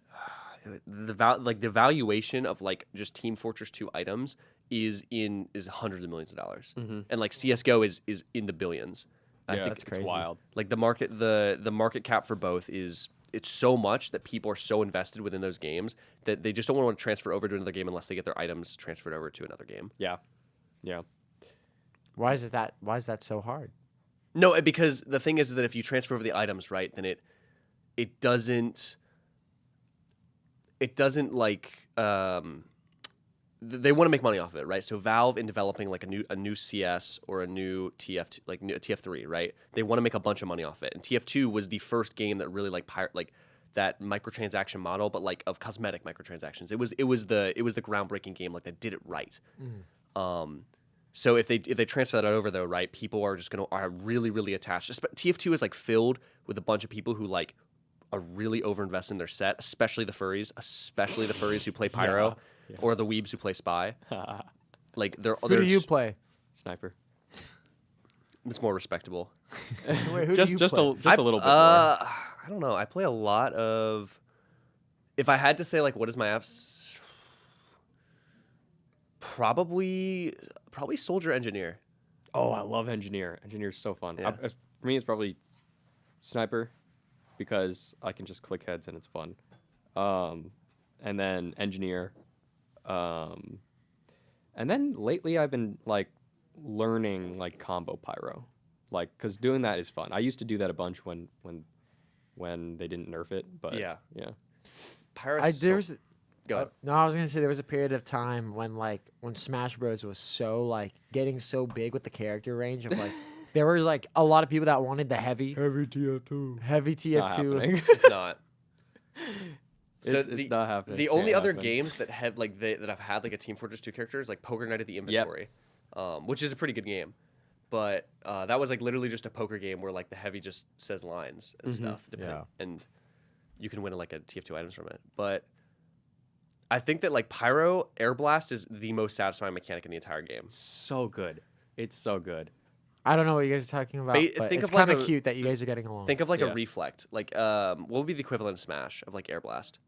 valuation of like just Team Fortress 2 items is hundreds of millions of dollars, and like CS:GO is in the billions. I think that's it's crazy. Wild. Like the market cap for both it's so much that people are so invested within those games that they just don't want to transfer over to another game unless they get their items transferred over to another game. Yeah. why is that so hard? No, because the thing is that if you transfer over the items, right, then it doesn't like they want to make money off of it, right? So Valve, in developing like a new CS or a new TF like a TF3, right? They want to make a bunch of money off it. And TF2 was the first game that really like that microtransaction model, but like of cosmetic microtransactions. It was the groundbreaking game like that did it right. So if they transfer that over though, right? People are just are really really attached. TF2 is like filled with a bunch of people who like are really overinvested in their set, especially the furries who play Pyro. Yeah. Or the weebs who play Spy. Like who do you play? Sniper. It's more respectable. Wait, who just do you play? a little bit more. I don't know. I play a lot of. If I had to say like what is my apps, probably Soldier Engineer. Oh, I love Engineer. Engineer's so fun. Yeah. For me, it's probably Sniper because I can just click heads and it's fun. And then Engineer. And then lately I've been like learning like combo Pyro, like because doing that is fun. I used to do that a bunch when they didn't nerf it, but yeah. Pyro. No, I was gonna say there was a period of time when Smash Bros was so like getting so big with the character range of like there were like a lot of people that wanted the heavy TF2. It's not. It's not happening. The only other games that have that I've had like a Team Fortress 2 character is like Poker Night at the Inventory, which is a pretty good game, but that was like literally just a poker game where like the heavy just says lines and stuff, and you can win like a TF2 items from it. But I think that like Pyro Air Blast is the most satisfying mechanic in the entire game. So good. It's so good. I don't know what you guys are talking about, but it's kind of cute that you guys are getting along. Think of like a Reflect. Like what would be the equivalent of Smash of like Air Blast?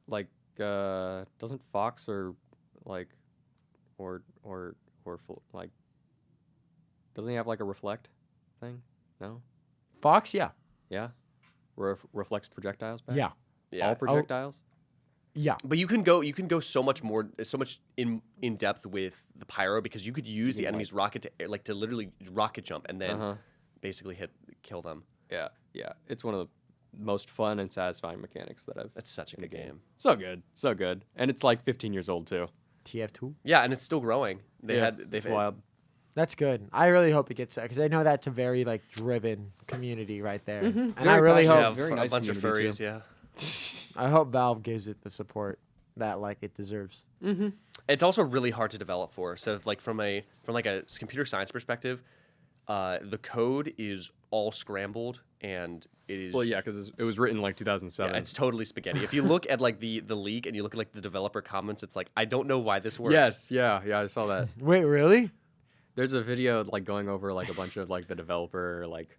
Like doesn't Fox or like doesn't he have like a reflect thing? No? Fox, yeah. Yeah? Reflects projectiles back? Yeah. Yeah. All projectiles? Yeah. But you can go so much in depth with the Pyro because you could use the enemy's rocket to literally rocket jump and then basically kill them. Yeah. Yeah. It's one of the most fun and satisfying mechanics that I've. That's such a good game. So good, and it's like 15 years old too. TF2. Yeah, and it's still growing. It's wild. That's good. I really hope it gets because I know that's a very like driven community right there, and Very I really passionate. hope Very a nice bunch of community, furries. too. Yeah. I hope Valve gives it the support that like it deserves. It's also really hard to develop for. So like from a computer science perspective, the code is all scrambled and it is. Well, yeah, because it was written in like 2007. Yeah, it's totally spaghetti. If you look at like the leak and you look at like the developer comments, it's like I don't know why this works. Yes, yeah, I saw that. Wait, really? There's a video like going over like a bunch of like the developer like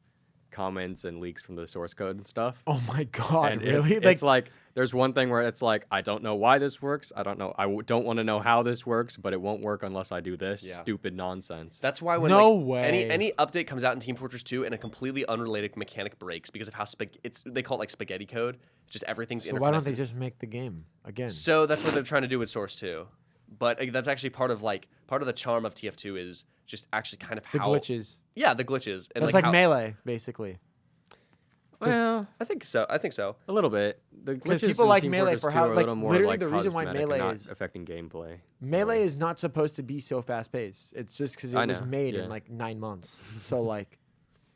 comments and leaks from the source code and stuff. Oh my god, And really? it's like there's one thing where it's like I don't know why this works. I don't know. Don't want to know how this works, but it won't work unless I do this. Yeah. Stupid nonsense. That's why when No like, way. any update comes out in Team Fortress 2 and a completely unrelated mechanic breaks because of how they call it like spaghetti code. It's just everything's So interconnected. why don't they just make the game again? So that's what they're trying to do with Source 2. But that's actually part of the charm of TF2 is just actually kind of The how glitches. Yeah, the glitches. And It's like how, Melee, basically. Well, I think so. a little bit. The Because glitches people in like Team Melee Fortress for 2 how- are a like, little more, literally like, the reason why cosmetic and Melee not is- affecting gameplay. Melee is not supposed to be so fast paced. It's just because I it was know, made yeah. in like 9 months. So like,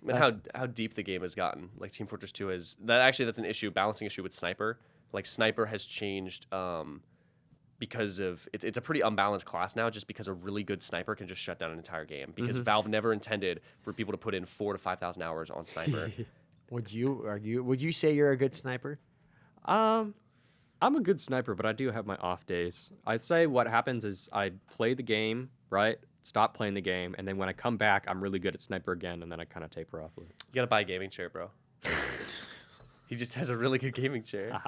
and how deep the game has gotten. Like Team Fortress 2 is that's an issue, balancing issue with Sniper. Like Sniper has changed because of it's a pretty unbalanced class now. Just because a really good sniper can just shut down an entire game. Because Valve never intended for people to put in 4,000 to 5,000 hours on sniper. Would you say you're a good sniper? I'm a good sniper, but I do have my off days. I'd say what happens is I play the game, right? Stop playing the game, and then when I come back, I'm really good at sniper again, and then I kind of taper off a little. You gotta buy a gaming chair, bro. He just has a really good gaming chair.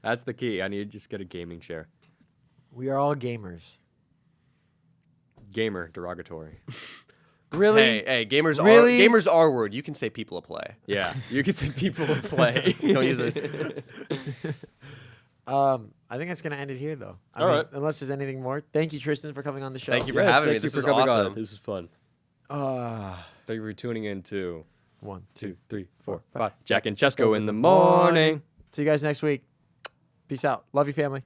That's the key. I need to just get a gaming chair. We are all gamers. Gamer, derogatory. Really? Hey, gamers Really? gamers are word. You can say people of play. Yeah, you can say people will play. Don't use it. I think that's gonna end it here, though. All right. Unless there's anything more. Thank you, Tristan, for coming on the show. Thank you for having me. This was awesome. This was fun. Uh, Thank you for tuning in to 1, 2, 3, 4, 5. Jack and Cesco in the morning. See you guys next week. Peace out. Love you, family.